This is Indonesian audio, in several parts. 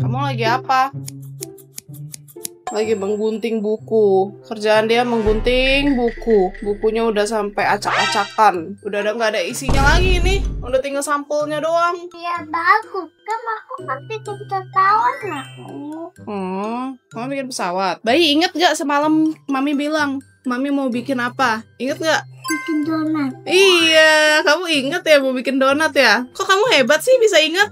Kamu lagi apa? Lagi menggunting buku. Kerjaan dia menggunting buku. Bukunya udah sampai acak-acakan. Udah nggak ada isinya lagi nih. Udah tinggal sampulnya doang. Ya bagus. Kan aku pasti pesawat aku. Kamu bikin pesawat. Bayi, inget gak semalam Mami bilang Mami mau bikin apa? Inget gak? Bikin donat. Iya, kamu inget ya mau bikin donat ya? Kok kamu hebat sih bisa inget?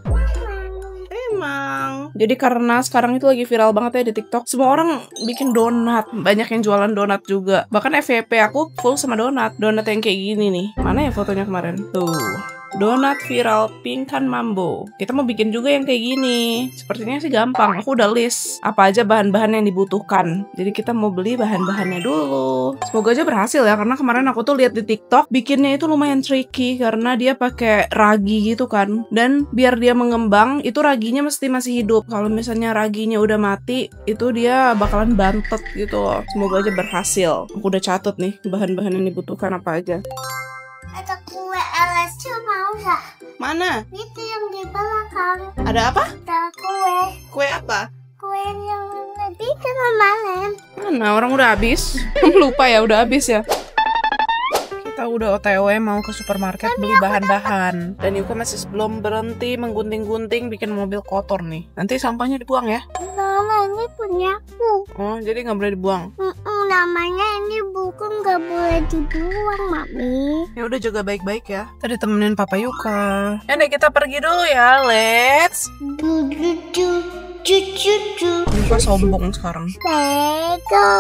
Emang. Jadi karena sekarang itu lagi viral banget ya di TikTok, semua orang bikin donat. Banyak yang jualan donat juga. Bahkan FYP aku full sama donat. Donat yang kayak gini nih. Mana ya fotonya kemarin? Tuh. Donat viral pingkan mambo. Kita mau bikin juga yang kayak gini. Sepertinya sih gampang. Aku udah list apa aja bahan-bahan yang dibutuhkan. Jadi kita mau beli bahan-bahannya dulu. Semoga aja berhasil ya, karena kemarin aku tuh lihat di TikTok bikinnya itu lumayan tricky karena dia pakai ragi gitu kan. Dan biar dia mengembang itu raginya mesti masih hidup. Kalau misalnya raginya udah mati, itu dia bakalan bantet gitu loh. Semoga aja berhasil. Aku udah catat nih bahan-bahan yang dibutuhkan apa aja. Ada kue LSC mau nggak? Mana? Itu yang di belakang. Ada apa? Ada kue. Kue apa? Kue yang lebih kemarin. Mana? Orang udah habis. Lupa ya, udah habis ya. Kita udah OTW mau ke supermarket beli bahan-bahan. Dan Yuka masih belum berhenti menggunting-gunting bikin mobil kotor nih. Nanti sampahnya dibuang ya? Mama, ini punyaku. Oh, jadi nggak boleh dibuang? Namanya ini buku nggak boleh dibuang, Mami. Ya udah, jaga baik-baik ya. Tadi temenin Papa Yuka. Ya deh, kita pergi dulu ya. Let's. Yuka sombong sekarang. Lego.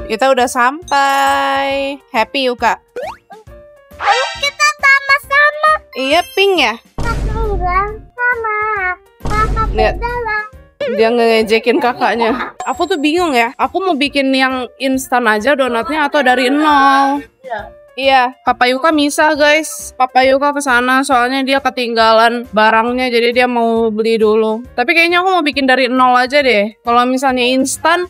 Kita udah sampai. Happy Yuka? Ayo kita sama-sama. Iya, pink ya? Enggak sama. Kakak Lihat. beda lah. Dia ngejekin kakaknya. Aku tuh bingung ya. Aku mau bikin yang instan aja donatnya atau dari nol. Iya, Papa Yuka misah guys. Papa Yuka kesana soalnya dia ketinggalan barangnya, jadi dia mau beli dulu. Tapi kayaknya aku mau bikin dari nol aja deh. Kalau misalnya instan,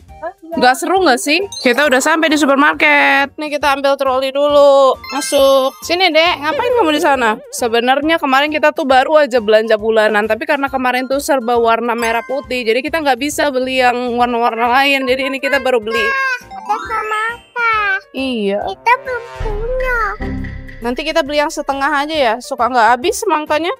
nggak seru nggak sih? Kita udah sampai di supermarket. Nih kita ambil troli dulu. Masuk. Sini dek, ngapain kamu di sana? Sebenarnya kemarin kita tuh baru aja belanja bulanan, tapi karena kemarin tuh serba warna merah putih, jadi kita nggak bisa beli yang warna-warna lain. Jadi ini kita baru beli. Ada semangka. Iya. Kita belum punya. Nanti kita beli yang setengah aja ya. Suka nggak habis semangkanya?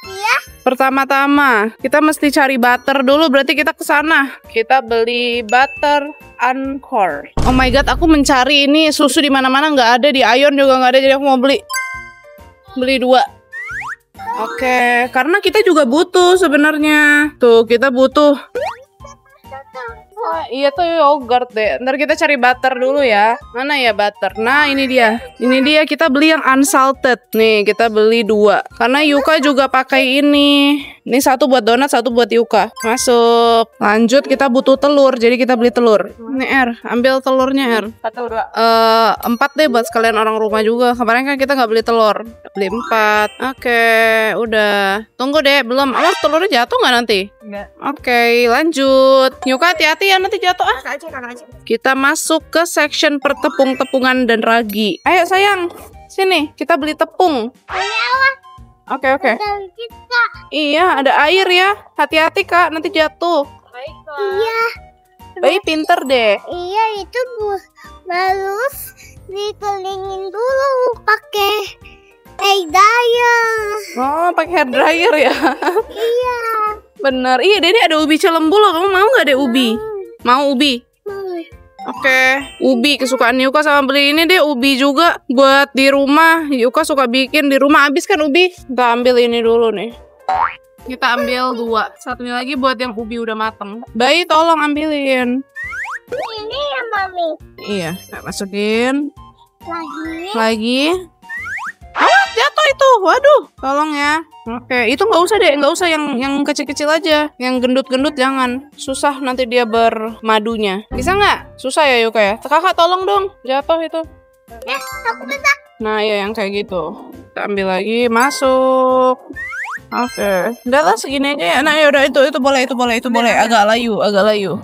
Iya. Pertama-tama kita mesti cari butter dulu. Berarti kita ke sana. Kita beli butter Anchor. Oh my god, aku mencari ini susu di mana-mana nggak ada, di Ion juga nggak ada. Jadi aku mau beli 2. Oke, karena kita juga butuh sebenarnya. Tuh kita butuh. Iya tuh yogurt deh. Ntar kita cari butter dulu ya. Mana ya butter? Nah ini dia. Ini dia, kita beli yang unsalted. Nih kita beli 2. Karena Yuka juga pakai ini. Ini 1 buat donat, 1 buat Yuka. Masuk. Lanjut kita butuh telur. Jadi kita beli telur. Ini R, ambil telurnya R. 1, 2. 4 deh buat sekalian orang rumah juga. Kemarin kan kita nggak beli telur. Beli 4. Oke, udah. Tunggu deh, belum. Awas telurnya jatuh nggak nanti? Enggak. Oke, lanjut. Yuka hati-hati ya, nanti jatuh ah. Kakak aja. Kita masuk ke section pertepung-tepungan dan ragi. Ayo sayang, sini kita beli tepung. Oke. Dan kita. Iya, ada air ya. Hati-hati kak, nanti jatuh. Iya. Bayi pinter deh. Iya, itu harus dikelilingin dulu pakai hair dryer. Oh, pakai hair dryer ya. Iya. Bener. Iya, Dede ada ubi celembul loh. Kamu mau nggak deh ubi? Mau ubi? Oke, ubi kesukaan Yuka sama beli ini deh ubi juga buat di rumah. Yuka suka bikin di rumah. Habis kan ubi? Kita ambil ini dulu nih. Kita ambil 2. Satunya lagi buat yang ubi udah mateng. Bayi tolong ambilin. Ini ya, Mami. Iya, kita masukin. Lagi. Awas jatuh itu. Waduh, tolong ya. Oke, itu nggak usah deh, nggak usah yang kecil-kecil aja, yang gendut-gendut jangan, susah nanti dia bermadunya. Bisa nggak? Susah ya Yuka ya. Kakak tolong dong, jatuh itu. Ya, aku bisa. Nah ya yang kayak gitu. Kita ambil lagi, masuk. Oke, udah lah segini aja ya. Nah ya udah itu boleh, agak layu.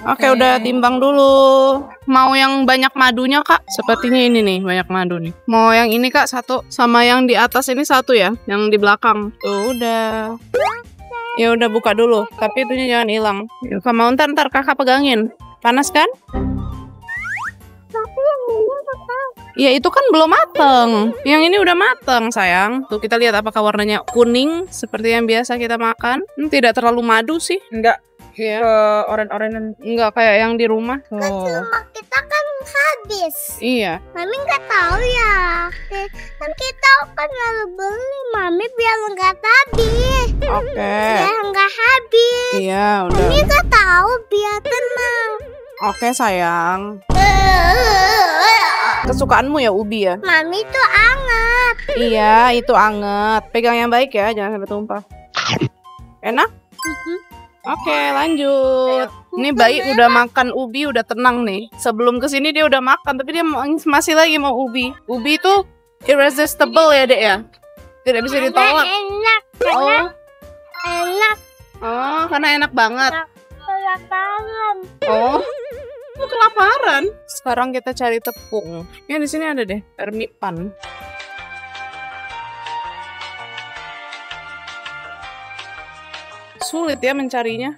Oke, udah timbang dulu. Mau yang banyak madunya kak? Sepertinya ini nih banyak madu nih. Mau yang ini kak 1, sama yang di atas ini 1 ya, yang di belakang. Tuh udah. Ya udah buka dulu, tapi itunya jangan hilang. Yuka mau ntar kakak pegangin. Panas kan? Tapi yang ini kakak. Ya itu kan belum mateng. Yang ini udah mateng sayang. Tuh kita lihat apakah warnanya kuning seperti yang biasa kita makan. Tidak terlalu madu sih. Enggak. Ya. Oren-orenan. Enggak kayak yang di rumah. Kan cuma kita kan habis. Iya. Mami nggak tahu ya. Kan kita kan lalu beli Mami biar nggak habis. Oke. Biar nggak habis. Iya udah. Mami nggak tahu biar tenang. Oke sayang. Kesukaanmu ya ubi ya? Mami tuh anget. Iya itu anget. Pegang yang baik ya, jangan sampai tumpah. Enak? Oke, lanjut. Ini bayi udah makan ubi, udah tenang nih. Sebelum kesini dia udah makan, tapi dia masih lagi mau ubi. Ubi itu irresistible ya, Dek ya? Tidak bisa ditolak. Enak. Oh, Enak. oh, karena enak banget. Kelaparan. Oh, lu kelaparan. Sekarang kita cari tepung. Ya di sini ada deh, Fermipan. Sulit ya mencarinya.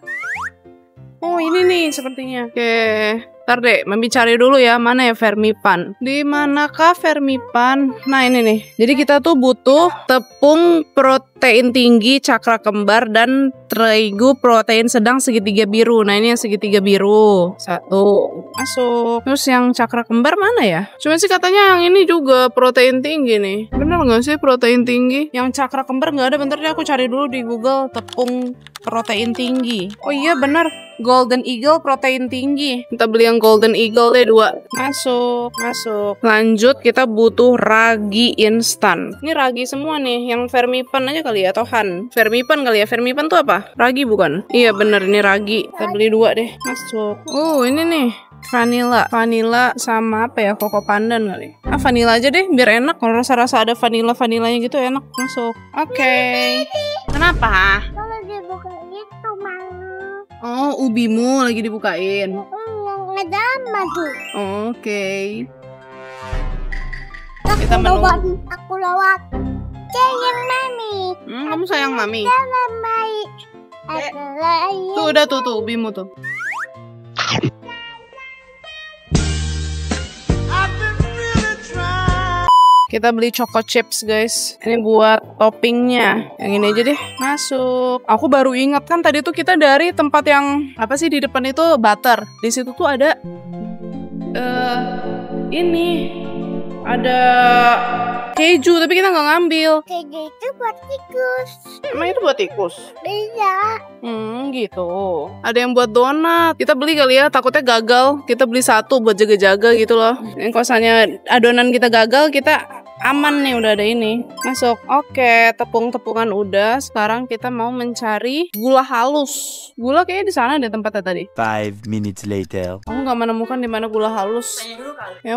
Oh ini nih sepertinya. Oke, ntar deh, Mami cari dulu ya mana ya Fermipan. Di manakah Fermipan? Nah ini nih. Jadi kita tuh butuh tepung protein tinggi cakra kembar dan terigu protein sedang segitiga biru. Nah ini yang segitiga biru. Satu masuk. Terus yang cakra kembar mana ya? Cuma sih katanya yang ini juga protein tinggi nih. Bener nggak sih protein tinggi? Yang cakra kembar nggak ada. Bentar deh aku cari dulu di Google tepung protein tinggi. Oh iya bener. Golden Eagle protein tinggi. Kita beli yang Golden Eagle deh 2. Masuk, masuk. Lanjut kita butuh ragi instan. Ini ragi semua nih. Yang Fermipan aja kali ya atau Han. Fermipan kali ya. Fermipan tuh apa? Ragi bukan? Iya bener ini ragi. Kita beli 2 deh. Masuk. Ini nih. Vanilla sama apa ya? Koko pandan kali. Ah vanilla aja deh biar enak. Kalau rasa-rasa ada vanillanya gitu enak. Masuk. Oke. Kenapa? Kalau dibuka itu Mami. Oh, ubimu lagi dibukain. Ada madu. Oke. Aku Kita menunggu. Aku lewat. Sayang Mami. Kamu sayang Mami. Jangan baik. Tuh udah tuh ubimu tuh. Kita beli choco chips guys. Ini buat toppingnya. Yang ini aja deh. Masuk. Aku baru ingat kan tadi tuh kita dari tempat yang apa sih di depan itu butter. Di situ tuh ada ini ada keju tapi kita nggak ngambil. Keju itu buat tikus. Emang itu buat tikus? Iya. Gitu. Ada yang buat donat. Kita beli kali ya, takutnya gagal. Kita beli 1 buat jaga-jaga gitu loh. Yang kosannya adonan kita gagal, kita aman nih udah ada ini. Masuk. Oke, tepung-tepungan udah. Sekarang kita mau mencari gula halus. Gula kayaknya di sana ada tempatnya tadi. 5 minutes later. Aku nggak menemukan di mana gula halus. Tanya dulu kali. Ya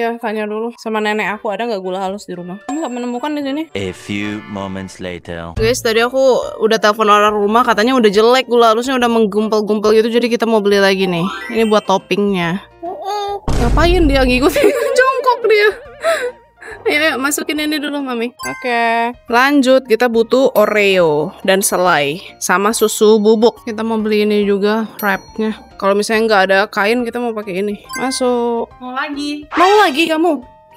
aku tanya dulu sama nenek aku ada nggak gula halus di rumah. Aku nggak menemukan di sini. A few moments later. Guys, tadi aku udah telepon orang rumah katanya udah jelek gula halusnya udah menggumpal-gumpal gitu jadi kita mau beli lagi nih. Ini buat toppingnya. Ngapain dia ngikutin jongkok dia? Ayo masukin ini dulu Mami. Oke. Lanjut kita butuh Oreo dan selai sama susu bubuk. Kita mau beli ini juga wrapnya. Kalau misalnya nggak ada kain kita mau pakai ini. Masuk. Mau lagi. Mau lagi kamu?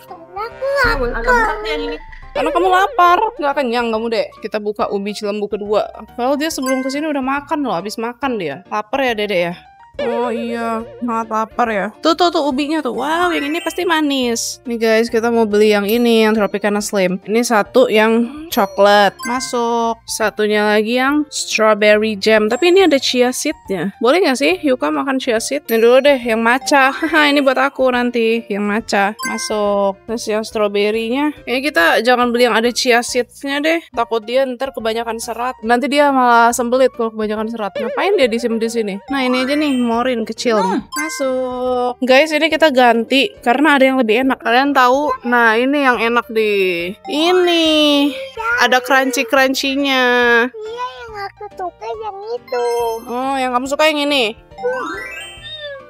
Aku Agak berat ya ini. Karena kamu lapar, nggak kenyang kamu deh. Kita buka ubi cilembu kedua. Kalau dia sebelum kesini udah makan loh, habis makan dia. Lapar ya Dede ya? Oh iya, sangat lapar ya. Tuh ubinya tuh. Wow, yang ini pasti manis. Nih guys, kita mau beli yang ini, yang Tropicana Slim. Ini satu yang coklat. Masuk. Satunya lagi yang strawberry jam. Tapi ini ada chia seednya. Boleh nggak sih Yuka makan chia seed? Ini dulu deh, yang matcha. Haha, ini buat aku nanti. Yang matcha. Masuk. Terus yang strawberry-nya. Kayaknya kita jangan beli yang ada chia seeds-nya deh. Takut dia ntar kebanyakan serat. Nanti dia malah sembelit kalau kebanyakan serat. Ngapain dia disimpan di sini? Nah, ini aja nih. Morin kecil. Masuk. Guys, ini kita ganti karena ada yang lebih enak. Kalian tahu? Nah, ini yang enak di ini. Ada crunchy-crunchy-nya. Iya yang aku suka yang itu. Oh, yang kamu suka yang ini.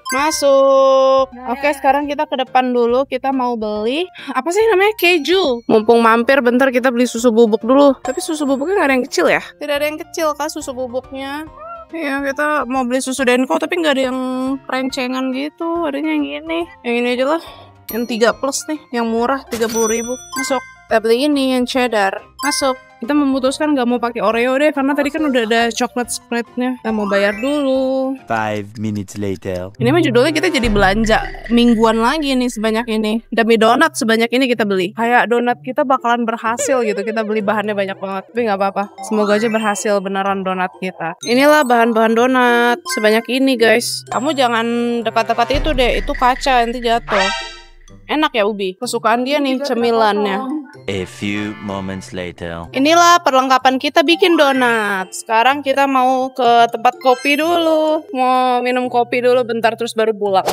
Masuk. Oke, sekarang kita ke depan dulu. Kita mau beli apa sih namanya? Keju. Mumpung mampir bentar kita beli susu bubuk dulu. Tapi susu bubuknya nggak ada yang kecil ya? Tidak ada yang kecil kah susu bubuknya? Iya, kita mau beli susu Denko tapi nggak ada yang rencengan gitu. Adanya yang ini. Yang ini aja lah. Yang 3 plus nih, yang murah 30.000. Masuk. Kita beli ini yang cheddar. Masuk. Kita memutuskan nggak mau pakai Oreo deh karena tadi kan udah ada coklat spreadnya. Kita mau bayar dulu. 5 minutes later. Ini mah judulnya kita jadi belanja mingguan lagi nih sebanyak ini. Demi donat sebanyak ini kita beli. Kayak donat kita bakalan berhasil gitu. Kita beli bahannya banyak banget. Tapi nggak apa-apa. Semoga aja berhasil beneran donat kita. Inilah bahan-bahan donat sebanyak ini guys. Kamu jangan dekat-dekat itu deh. Itu kaca nanti jatuh. Enak ya Ubi. Kesukaan dia nih cemilannya. A few moments later. Inilah perlengkapan kita bikin donat. Sekarang kita mau ke tempat kopi dulu. Mau minum kopi dulu bentar terus baru pulang.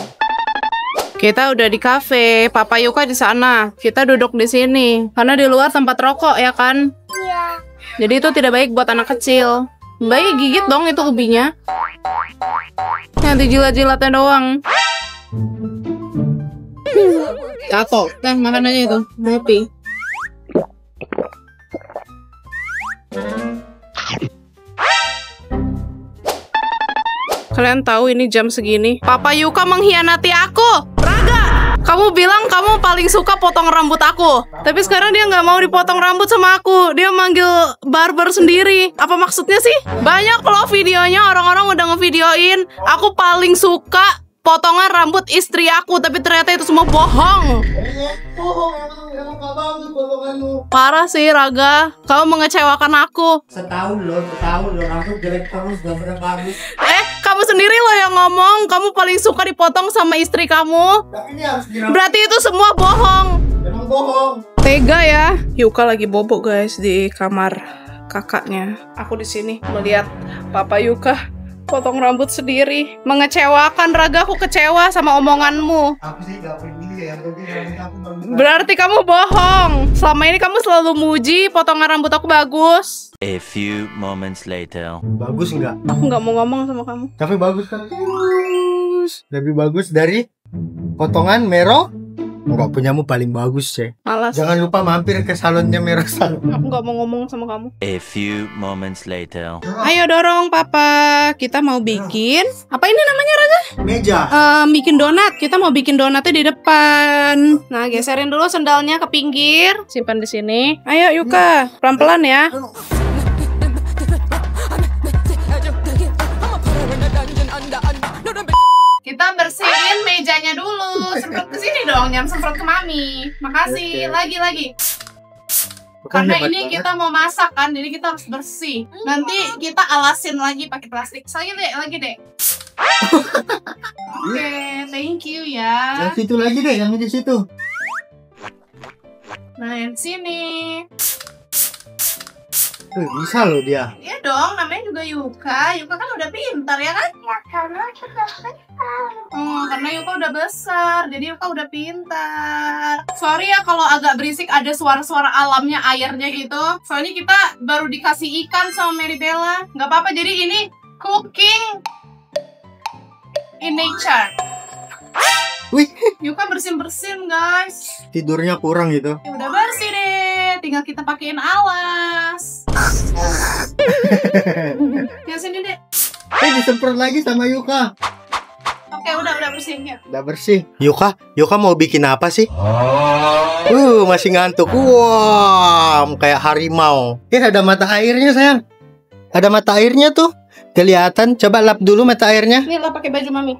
Kita udah di kafe. Papa Yuka di sana. Kita duduk di sini. Karena di luar tempat rokok ya kan? Iya. Jadi itu tidak baik buat anak kecil. Baik gigit dong itu ubinya. Yang dijilat-jilatnya doang. Jatuh. Nah, makan aja itu. Kopi. Kalian tahu ini jam segini? Papa Yuka mengkhianati aku. Raga, kamu bilang kamu paling suka potong rambut aku. Tapi sekarang dia nggak mau dipotong rambut sama aku. Dia manggil barber sendiri. Apa maksudnya sih? Banyak loh videonya orang-orang udah ngevideoin. Aku paling suka potongan rambut istri aku, tapi ternyata itu semua bohong. Parah sih Raga, kamu mengecewakan aku. Setahun loh, rambut jelek terus gak pernah bagus. Kamu sendiri loh yang ngomong kamu paling suka dipotong sama istri kamu. Tapi ini harus dirawat. Berarti itu semua bohong. Emang bohong. Tega ya. Yuka lagi bobo guys di kamar kakaknya. Aku di sini melihat Papa Yuka potong rambut sendiri. Mengecewakan Raga, aku kecewa sama omonganmu. Aku sih gak peduli ya, tapi rambut aku bagus. Berarti kamu bohong. Selama ini kamu selalu muji potongan rambut aku bagus. A few moments later. Bagus nggak? Aku nggak mau ngomong sama kamu. Tapi bagus kan? Bagus. Lebih bagus dari potongan Mero. Enggak, punyamu paling bagus sih. Malas. Jangan lupa mampir ke salonnya Mero Salon. Aku nggak mau ngomong sama kamu. A few moments later. Ayo dorong papa. Kita mau bikin apa ini namanya Raga? Meja. Bikin donat. Kita mau bikin donatnya di depan. Nah, geserin dulu sendalnya ke pinggir. Simpan di sini. Ayo Yuka, pelan-pelan ya. Kita bersihin mejanya dulu. Semprot ke sini dong, jangan semprot ke Mami. Makasih. Lagi. Karena ini kita mau masak kan, jadi kita harus bersih. Nanti kita alasin lagi pakai plastik. Lagi deh. Oke, thank you ya. Yang situ lagi deh, yang di situ. Nah, yang sini. Bisa loh dia. Iya dong, namanya juga Yuka. Yuka kan udah pintar ya kan? Ya karena aku udah besar. Karena Yuka udah besar, jadi Yuka udah pintar. Sorry ya kalau agak berisik, ada suara-suara alamnya, airnya gitu. Soalnya kita baru dikasih ikan sama Mary Bella. Nggak apa-apa, jadi ini cooking in nature. Wih, Yuka bersin-bersin guys. tidurnya kurang gitu. Ya udah bersih deh, tinggal kita pakein alas. Yang sini deh. Disemprot lagi sama Yuka. Oke, udah bersih ya. Udah bersih. Yuka mau bikin apa sih? Masih ngantuk. Wah, kayak harimau. Ada mata airnya sayang. Ada mata airnya tuh. Kelihatan. Coba lap dulu mata airnya. Nih lah pakai baju Mami.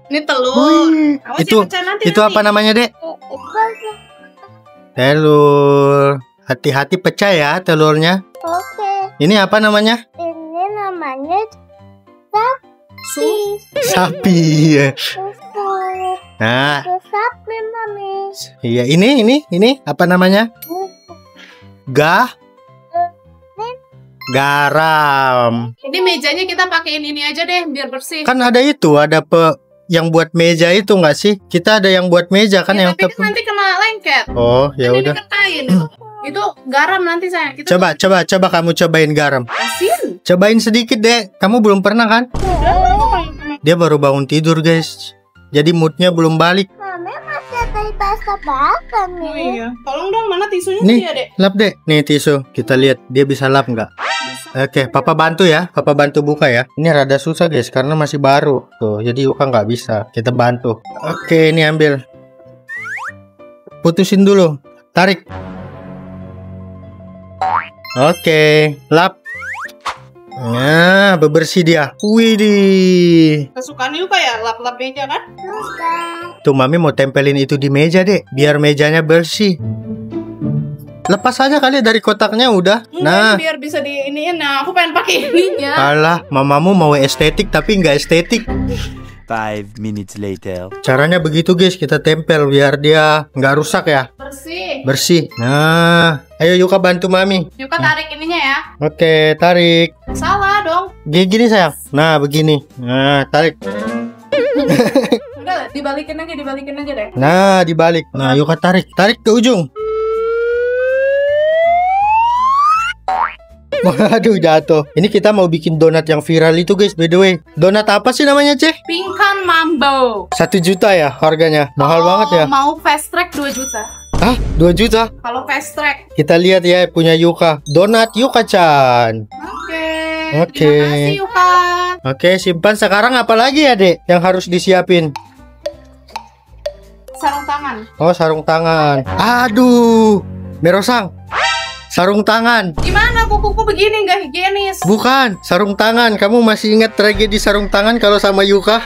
Ini telur. Wih, Awas ya, pecah nanti. apa namanya, Dek? Telur. Hati-hati pecah ya telurnya. Oke. Ini apa namanya? Ini namanya sapi. Sapi. Nah, Sapi Mami. iya ini apa namanya? Garam. Ini mejanya kita pakein ini aja deh biar bersih. Kan ada itu, ada yang buat meja itu nggak sih? Kita ada yang buat meja kan Ya, yang tapi kan nanti kena lengket. Oh, ya Kan udah. ini kain. Itu garam nanti saya. Kita Coba kamu cobain garam. asin. Cobain sedikit, Dek. Kamu belum pernah kan? Dia baru bangun tidur guys. Jadi moodnya belum balik. Mami masih ada di pasta makan Oh nih. iya. Tolong dong, mana tisunya Nih. dia, Dek? Lap dek. Nih tisu. Kita lihat dia bisa lap nggak? Oke, papa bantu ya. Papa bantu buka ya. Ini rada susah guys karena masih baru. Tuh, jadi Yuka nggak bisa. Kita bantu. Oke, ini ambil. Putusin dulu. Tarik. Oke, lap. Nah, bebersih dia. Widih. Kesukaan Yuka ya, lap-lap meja kan? Tuh mami mau tempelin itu di meja deh, biar mejanya bersih. Lepas aja kali dari kotaknya udah. Nah, Biar bisa diiniin. Nah, aku pengen pakai ininya. alah, mamamu mau estetik tapi nggak estetik. 5 minutes later. Caranya begitu guys, kita tempel biar dia nggak rusak ya, Bersih. bersih. Nah, ayo Yuka bantu mami. Yuka tarik ininya ya. Oke, tarik. Salah dong. Gini sayang. Nah, begini. Nah, tarik. Udah, dibalikin aja deh. Nah, dibalik. Nah, Yuka tarik, tarik ke ujung. Waduh, jatuh. Ini kita mau bikin donat yang viral itu guys, by the way. Donat apa sih namanya, Ceh? Pingkan Mambo. 1 juta ya harganya. Mahal banget ya. Mau fast track 2 juta. Hah? 2 juta? Kalau fast track. Kita lihat ya punya Yuka. Donat Yuka-chan. Oke. Oke. Terima kasih Yuka. Oke, simpan. Sekarang apa lagi ya, Dek? Yang harus disiapin? Sarung tangan. Oh, sarung tangan. Aduh. Merosang. Sarung tangan. Gimana kukuku begini nggak higienis? Bukan, sarung tangan. Kamu masih ingat tragedi sarung tangan kalau sama Yuka?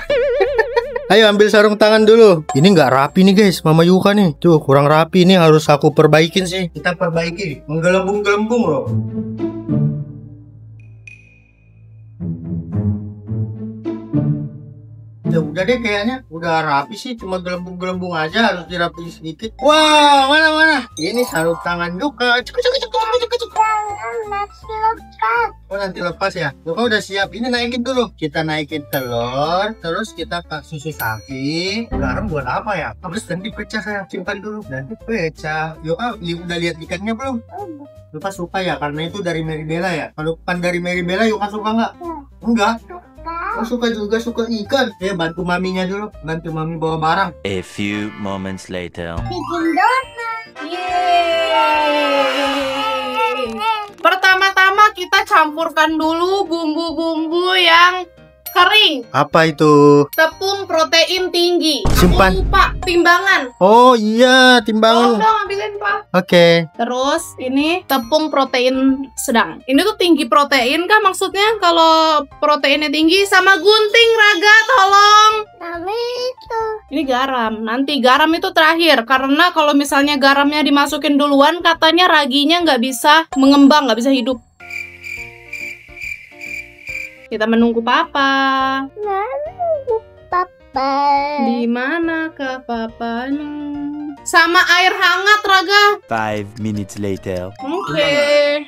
Ayo ambil sarung tangan dulu. Ini nggak rapi nih guys, Mama Yuka nih. Tuh kurang rapi, ini harus aku perbaikin sih. Kita perbaiki. Menggelembung-gelembung loh. Ya udah deh kayaknya. Udah rapi sih, cuma gelembung-gelembung aja. Harus dirapiin sedikit. Wah, mana-mana. Ini sarung tangan Yuka. Cuk. Oh nanti lepas ya. Yuka udah siap. Ini naikin dulu. Kita naikin telur. Terus kita kasih susu sapi. Garam buat apa ya? Habis nanti pecah saya. Simpan dulu. Nanti pecah. Yuka udah lihat ikannya belum? Yuka suka ya karena itu dari Meribella ya. Kalau bukan dari Meribella Yuka suka nggak? Enggak. Oh suka juga, suka ikan. Ya bantu maminya dulu. Bantu mami bawa barang. A few moments later. Bikin donat. Yeay. Pertama-tama kita campurkan dulu bumbu-bumbu yang kering. Apa itu? Tepung protein tinggi. Simpan. Aku lupa timbangan. Oh iya, Tolong timbangan. dong ambilin Pak. Oke. Terus ini tepung protein sedang. Ini tuh tinggi protein kah maksudnya? Kalau proteinnya tinggi sama gunting Raga tolong. Mami itu. Ini garam. Nanti garam itu terakhir karena kalau misalnya garamnya dimasukin duluan katanya raginya nggak bisa mengembang, nggak bisa hidup. Kita menunggu Papa. Papa. Di manakah papanya? Sama air hangat Raga. 5 minutes later. Oke,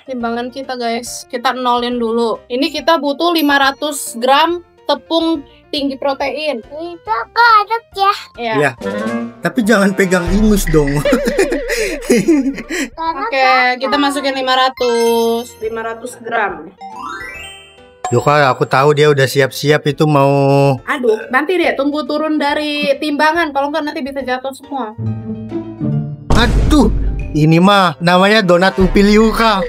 timbangan kita guys. Kita nolin dulu. Ini kita butuh 500 gram tepung tinggi protein. Itu aku aduk ya. Ya. Iya. Tapi jangan pegang ingus dong. Karena Oke, kita masukin 500 gram. Yuka, aku tahu dia udah siap-siap itu mau. Aduh, nanti deh tunggu turun dari timbangan. Kalau nggak nanti bisa jatuh semua. Aduh, ini mah namanya donat upil Yuka.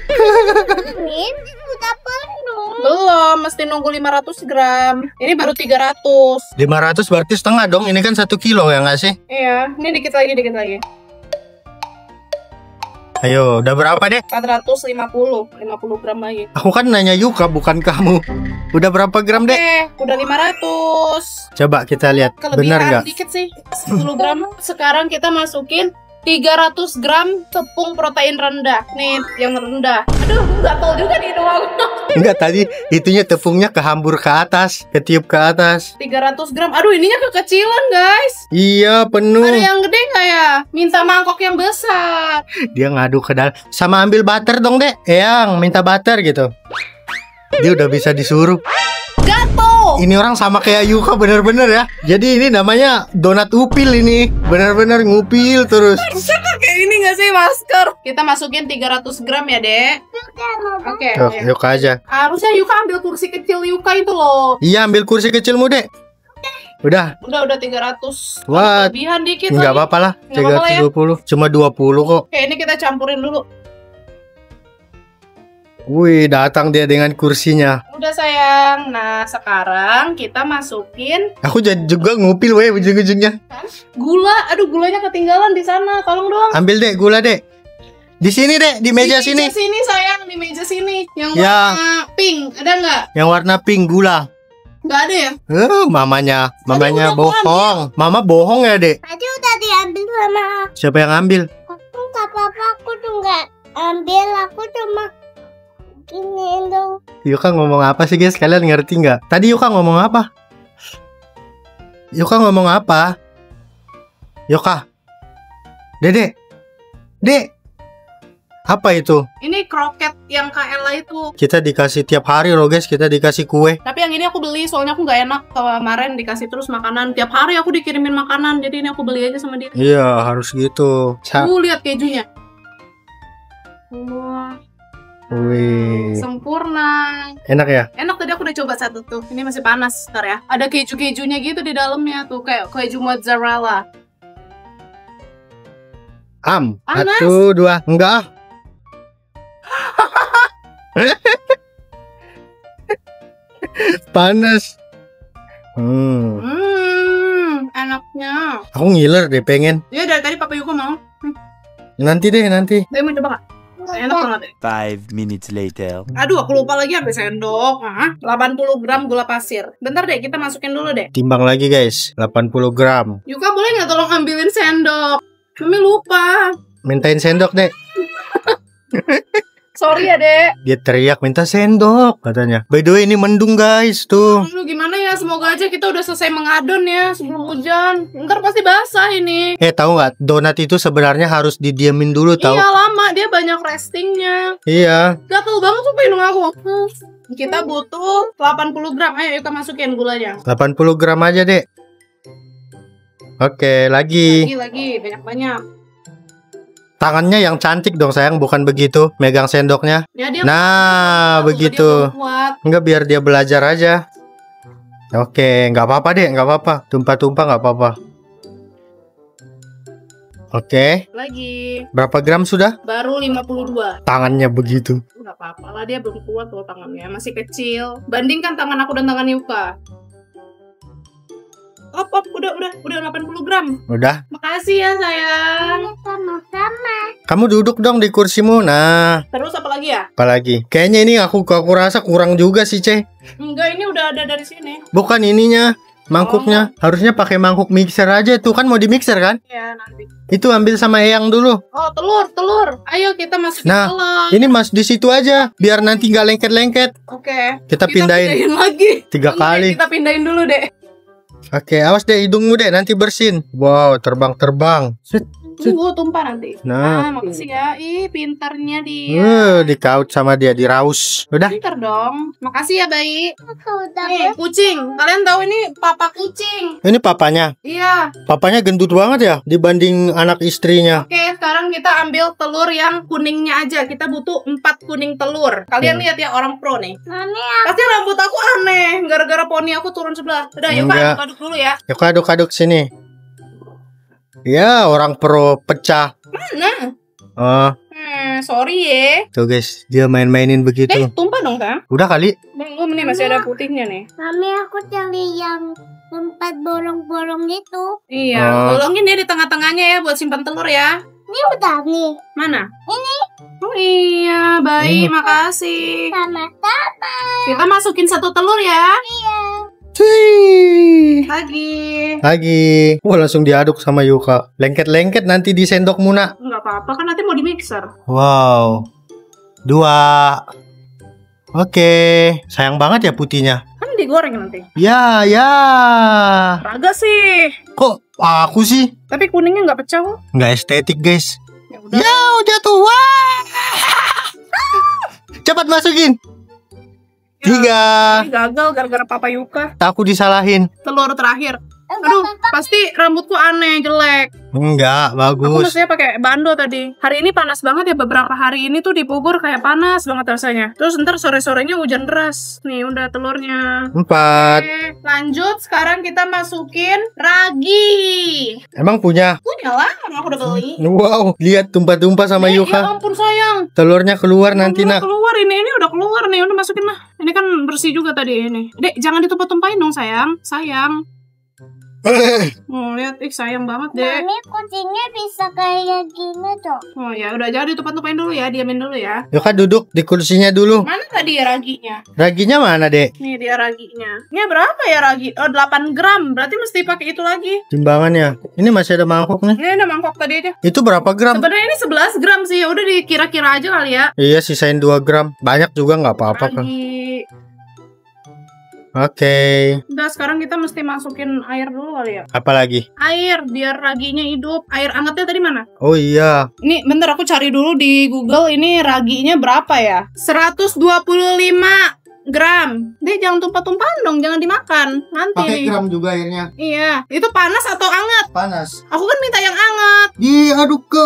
ini udah penuh. Belum, mesti nunggu 500 gram. Ini baru 300. 500 berarti setengah dong. Ini kan 1 kilo ya nggak sih? Iya, ini dikit lagi. Ayo, udah berapa deh? 450 gram lagi. Aku kan nanya Yuka bukan kamu. Udah berapa gram deh? Udah 500. Coba kita lihat. Benar Kelebihan nggak? dikit sih, 10 gram. Sekarang kita masukin 300 gram tepung protein rendah. Nih, yang rendah. Aduh, gatel juga nih doang. Enggak, tadi itunya tepungnya kehambur ke atas, ketiup ke atas. 300 gram. Aduh, ininya kekecilan, guys. Iya, penuh. Ada yang gede nggak ya? Minta mangkok yang besar. Dia ngadu ke dalam. Sama ambil butter dong, Dek. Eyang, minta butter gitu. Dia udah bisa disuruh. Gato. Ini orang sama kayak Yuka bener-bener ya. Jadi ini namanya donat upil ini. Bener-bener ngupil terus. Bisa pakai ini nggak sih masker? Kita masukin 300 gram ya, Dek. Oke. Tuh, Yuka aja. Harusnya Yuka ambil kursi kecil Yuka itu loh. Iya, ambil kursi kecilmu, Dek. Udah. Udah 300. Wah, Lebihan dikit nggak lagi. apa-apa lah. Nggak apa-apa lah ya. 320. Cuma 20 kok. Oke, ini kita campurin dulu. Wih, datang dia dengan kursinya. Udah sayang. Nah, sekarang kita masukin Aku jadi juga ngupil weh ujung-ujungnya. gula. Aduh, gulanya ketinggalan di sana. Tolong dong. Ambil dek gula dek. Di sini dek, di meja sini. Di meja sini sayang, di meja sini. Yang Ya. warna pink, ada nggak? Yang warna pink gula. Nggak ada ya? Mamanya udah bohong. Mama bohong ya dek. Tadi udah diambil sama Siapa yang ambil? aku, nggak apa-apa. Aku tuh nggak ambil. Aku cuma gini dong. Yuka ngomong apa sih guys? Kalian ngerti nggak? Tadi Yuka ngomong apa? Yuka ngomong apa? Yuka, Dek. Apa itu? Ini kroket yang Kak Ella itu. Kita dikasih tiap hari loh guys. Kita dikasih kue. Tapi yang ini aku beli soalnya aku nggak enak. Kemarin dikasih terus makanan. Tiap hari aku dikirimin makanan. Jadi ini aku beli aja sama dia. Iya harus gitu. Lihat kejunya. Wah, Wih, sempurna. enak ya? Enak, tadi aku udah coba satu tuh. Ini masih panas, ntar ya. Ada keju-kejunya gitu di dalamnya tuh, kayak keju mozzarella. Panas. Panas. 1, 2, enggak. Panas. Enaknya. Aku ngiler deh pengen. Ya dari tadi Papa Yuko mau. Nanti deh nanti. Tapi mau coba kak? Enak banget deh. 5 minutes later. Aduh, aku lupa lagi sampai sendok. 80 gram gula pasir. Bentar deh, kita masukin dulu deh. Timbang lagi guys, 80 gram. Yuka boleh nggak tolong ambilin sendok? Mami lupa. Mintain sendok dek. Sorry ya dek. Dia teriak minta sendok katanya. By the way ini mendung guys tuh. Aduh gimana ya, semoga aja kita udah selesai mengadon ya sebelum hujan. Ntar pasti basah ini. Tahu nggak? Donat itu sebenarnya harus didiamin dulu tahu. Iya lama, dia banyak restingnya. Iya. Gatel banget tuh hidung aku. Kita butuh 80 gram. Ayo kita masukin gulanya. 80 gram aja dek. Oke lagi. Lagi banyak-banyak. Tangannya yang cantik dong sayang, bukan begitu megang sendoknya. Ya, dia Nah begitu. dia kuat. Enggak, biar dia belajar aja. Oke, nggak apa-apa deh, nggak apa-apa. Tumpah-tumpah nggak apa-apa. Oke, Lagi. berapa gram sudah? Baru 52. Tangannya begitu. Nggak apa-apa lah, dia belum kuat loh tangannya. Masih kecil. Bandingkan tangan aku dan tangan Yuka. Op, udah 80 gram. Udah. Makasih ya sayang. Sama-sama. Kamu duduk dong di kursimu. Nah, Terus apa lagi ya? apalagi? Kayaknya ini aku rasa kurang juga sih, Ce. Enggak, ini udah ada dari sini. Bukan ininya, mangkuknya. Harusnya pakai mangkuk mixer aja. Tuh kan mau di mixer kan? Ya, nanti. Itu ambil sama Eyang dulu. Oh, telur. Ayo kita masukin Nah, telur. ini mas di situ aja, biar nanti nggak lengket-lengket. Oke. Kita pindahin lagi. 3 kali. Kita pindahin dulu deh. Oke, awas deh hidungmu deh, nanti bersin. Wow, terbang-terbang. Set. Tumpah nanti. Nah. Makasih ya. Ih, pintarnya dia. Dikaut sama dia, diraus. Udah. Pintar dong. Makasih ya, bayi. Aku udah Nih, kucing. Kalian tahu ini papa kucing. Ini papanya. Iya. Papanya gendut banget ya dibanding anak istrinya. Oke, sekarang kita ambil telur yang kuningnya aja. Kita butuh 4 kuning telur. Kalian lihat ya, orang pro nih. Mami, Pasti rambut aku aneh gara-gara poni aku turun sebelah. Udah, yuk Enggak. Pak, aduk dulu ya. Yuk aduk-aduk sini. Ya, orang pro pecah. Mana? Oh, Sorry ya. tuh guys, dia main-mainin begitu. Tumpah dong, Kang. Udah kali. Belum nih, masih ada putihnya nih. Mami aku cari yang tempat bolong-bolong itu. Iya, Oh. bolongin dia di tengah-tengahnya ya buat simpan telur ya. Ini udah nih. Mana? Ini. Oh iya, baik, makasih. Sama-sama. Kita masukin 1 telur ya. Cuy. Lagi. Wah, langsung diaduk sama Yuka. Lengket-lengket nanti di sendok Muna. Enggak apa-apa kan nanti mau di mixer. Wow. 2. Oke, sayang banget ya putihnya. Kan digoreng nanti. Ya. Raga sih. Kok aku sih? Tapi kuningnya nggak pecah kok. Nggak estetik, guys. Ya udah. Ya, udah tuh. Wah. Cepat masukin. 3. Ini gagal gara-gara Papa Yuka. Aku disalahin. Telur terakhir. Aduh, pasti rambutku aneh, jelek. Enggak, Aku bagus. mestinya pakai bando tadi. Hari ini panas banget ya, beberapa hari ini tuh di Bogor kayak panas banget rasanya. Terus ntar sore-sorenya hujan deras. Nih udah telurnya. 4. Oke, lanjut. Sekarang kita masukin ragi. Emang punya? Punya lah, karena aku udah beli. Wow, lihat tumpah-tumpah sama Ya Yuka. ampun sayang. Telurnya keluar nanti Udah nak. keluar ini udah keluar nih, udah masukin mah. Ini kan bersih juga tadi ini. Dek, jangan ditumpah-tumpahin dong sayang. Sayang. Lihat, sayang banget dek. Mami kucingnya bisa kayak gini tuh. Oh ya, udah jangan ditumpah-tumpahin dulu ya, diamin dulu ya. Yuka duduk di kursinya dulu. Mana tadi ya raginya? Raginya mana, Dek? Nih dia raginya. Ini berapa ya ragi? Oh 8 gram. Berarti mesti pakai itu lagi. Timbangannya. Ini masih ada mangkok nih. Ini ada mangkok tadi aja. Itu berapa gram? Sebenarnya ini 11 gram sih. Udah dikira-kira aja kali ya. Iya, sisain 2 gram. Banyak juga nggak apa-apa kan. Ragi. Oke. Udah sekarang kita mesti masukin air dulu kali ya. Apa lagi? Air biar raginya hidup. Air angetnya tadi mana? Oh iya. Ini bentar aku cari dulu di Google ini raginya berapa ya? 125 gram. Deh jangan tumpah-tumpahan dong, jangan dimakan. Nanti. juga airnya. Iya, itu panas atau anget? Panas. Aku kan minta yang anget. Diaduk ke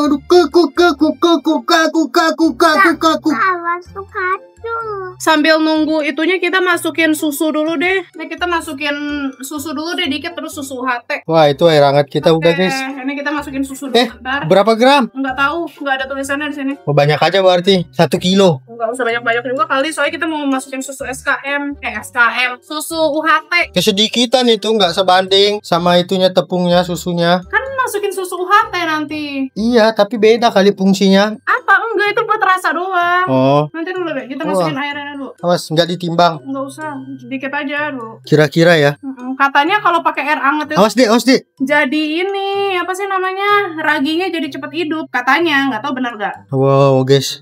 Awas tuh kacau. Sambil nunggu itunya kita masukin susu dulu deh. Ini kita masukin susu dulu deh dikit, terus susu UHT. Wah, itu air hangat kita udah, guys. Ini kita masukin susu dulu bentar. Berapa gram? Nggak tahu, nggak ada tulisannya di sini. Oh, banyak aja berarti. 1 kilo. Nggak usah banyak-banyak juga kali, soalnya kita mau masukin susu SKM, susu UHT. Kesedikitan itu nggak sebanding sama itunya tepungnya, susunya. Kan masukin susu UHT nanti. Iya, tapi beda kali fungsinya. Apa? Enggak, itu buat rasa doang. Oh, Nanti dulu deh, kita masukin airnya dulu. awas nggak ditimbang. Nggak usah, sedikit aja dulu. Kira-kira ya. Katanya kalau pakai air anget itu Awas deh. jadi ini, apa sih namanya? Raginya jadi cepet hidup. Katanya, nggak tahu benar nggak. Wow, guys.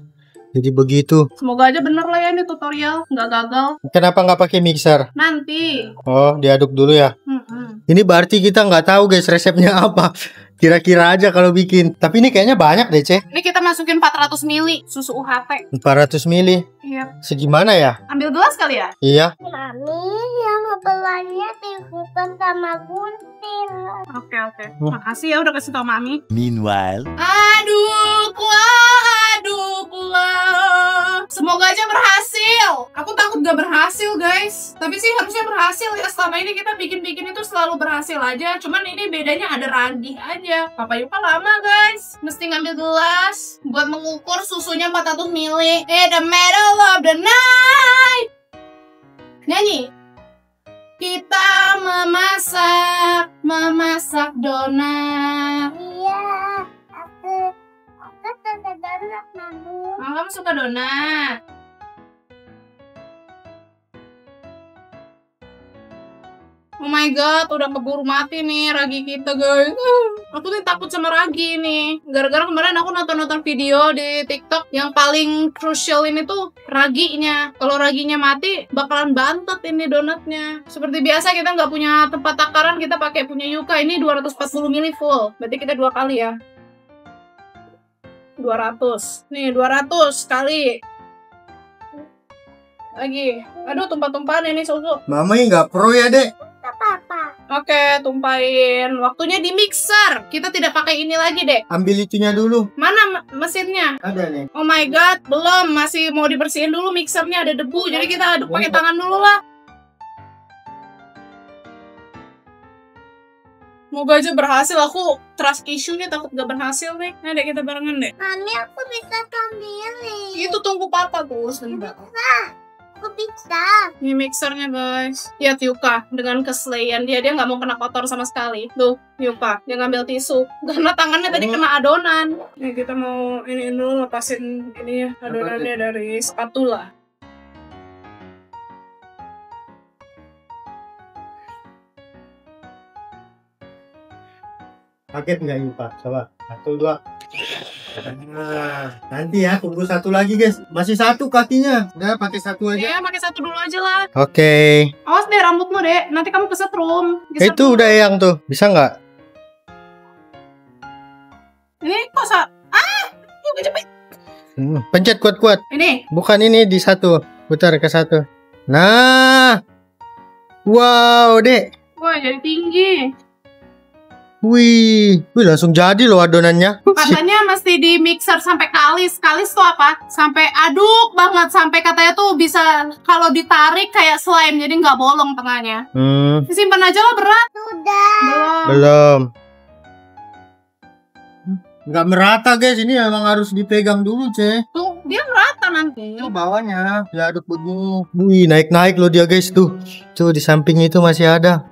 Jadi begitu. Semoga aja bener lah ya ini tutorial, nggak gagal. Kenapa nggak pakai mixer? Nanti. Oh, diaduk dulu ya. Ini berarti kita nggak tahu guys resepnya apa. Kira-kira aja kalau bikin. Tapi ini kayaknya banyak deh, Ce. Ini kita masukin 400 ml susu UHT. 400 mili. Iya. Segimana ya? Ambil gelas kali ya? Iya. Mami yang ngebelanya dihukum sama gunting. Oke. Makasih ya udah kasih tau Mami. Meanwhile, Aduh, pulang. Semoga aja berhasil. Aku takut gak berhasil, guys. Tapi sih harusnya berhasil ya. Selama ini kita bikin-bikin itu selalu berhasil aja. Cuman ini bedanya ada ragi aja. Papa Yuka lama, guys. Mesti ngambil gelas buat mengukur susunya 400 ml. In the middle of the night. Nyanyi. Kita memasak donat. Iya, aku suka donat, Mami. Oh, kamu suka donat? Oh my god, udah keburu mati nih ragi kita, guys. Aku nih takut sama ragi nih. Gara-gara kemarin aku nonton video di TikTok yang paling crucial ini tuh raginya. Kalau raginya mati, bakalan bantet ini donatnya. Seperti biasa kita nggak punya tempat takaran, kita pakai punya Yuka. Ini 240 ml full. Berarti kita 2 kali ya. 200. Nih, 200 kali. Lagi. Aduh, tumpah-tumpahan ini susu. Mami nggak pro ya, Dek. Papa. Oke, tumpahin. Waktunya di mixer. Kita tidak pakai ini lagi, deh. Ambil itunya dulu. Mana mesinnya? Ada nih. Oh my god, belum. Masih mau dibersihin dulu mixernya, ada debu. Jadi kita aduk pakai tangan dulu lah. Semoga aja berhasil. Aku trust issue nih, takut gak berhasil nih. Nah, deh kita barengan deh. Mami, aku bisa sendiri. Itu tunggu papa tuh sebentar. Aku bisa. Ini mixernya, guys. Lihat Yuka dengan keselehan dia nggak mau kena kotor sama sekali. Tuh, Yuka dia ngambil tisu karena tangannya tadi kena adonan. Nih kita mau ini dulu lepasin ini ya adonannya dari spatula. Kaget nggak Yuka? Coba 1, 2. Nah, nanti ya tunggu satu lagi guys. Masih satu kakinya. Udah pakai satu aja. Iya, pakai satu dulu aja lah. Oke. Awas deh rambutmu deh, nanti kamu kesetrum. Itu udah yang tuh. Bisa nggak? Ini kok Yuka cepet. Pencet kuat-kuat. Ini. Bukan ini di satu. Putar ke satu. Nah. Wow, Dek. Wah, jadi tinggi. Wih, langsung jadi loh adonannya. Katanya mesti di mixer sampai kalis. Kalis tuh apa? Sampai aduk banget, sampai katanya tuh bisa kalau ditarik kayak slime, jadi nggak bolong tengahnya. Disimpan aja lah, berat. Sudah. Belum. Nggak merata guys, ini emang harus dipegang dulu ceh. Tuh, dia merata nanti. Itu bawahnya diaduk begini. Wih, naik-naik loh dia guys tuh. Tuh di samping itu masih ada.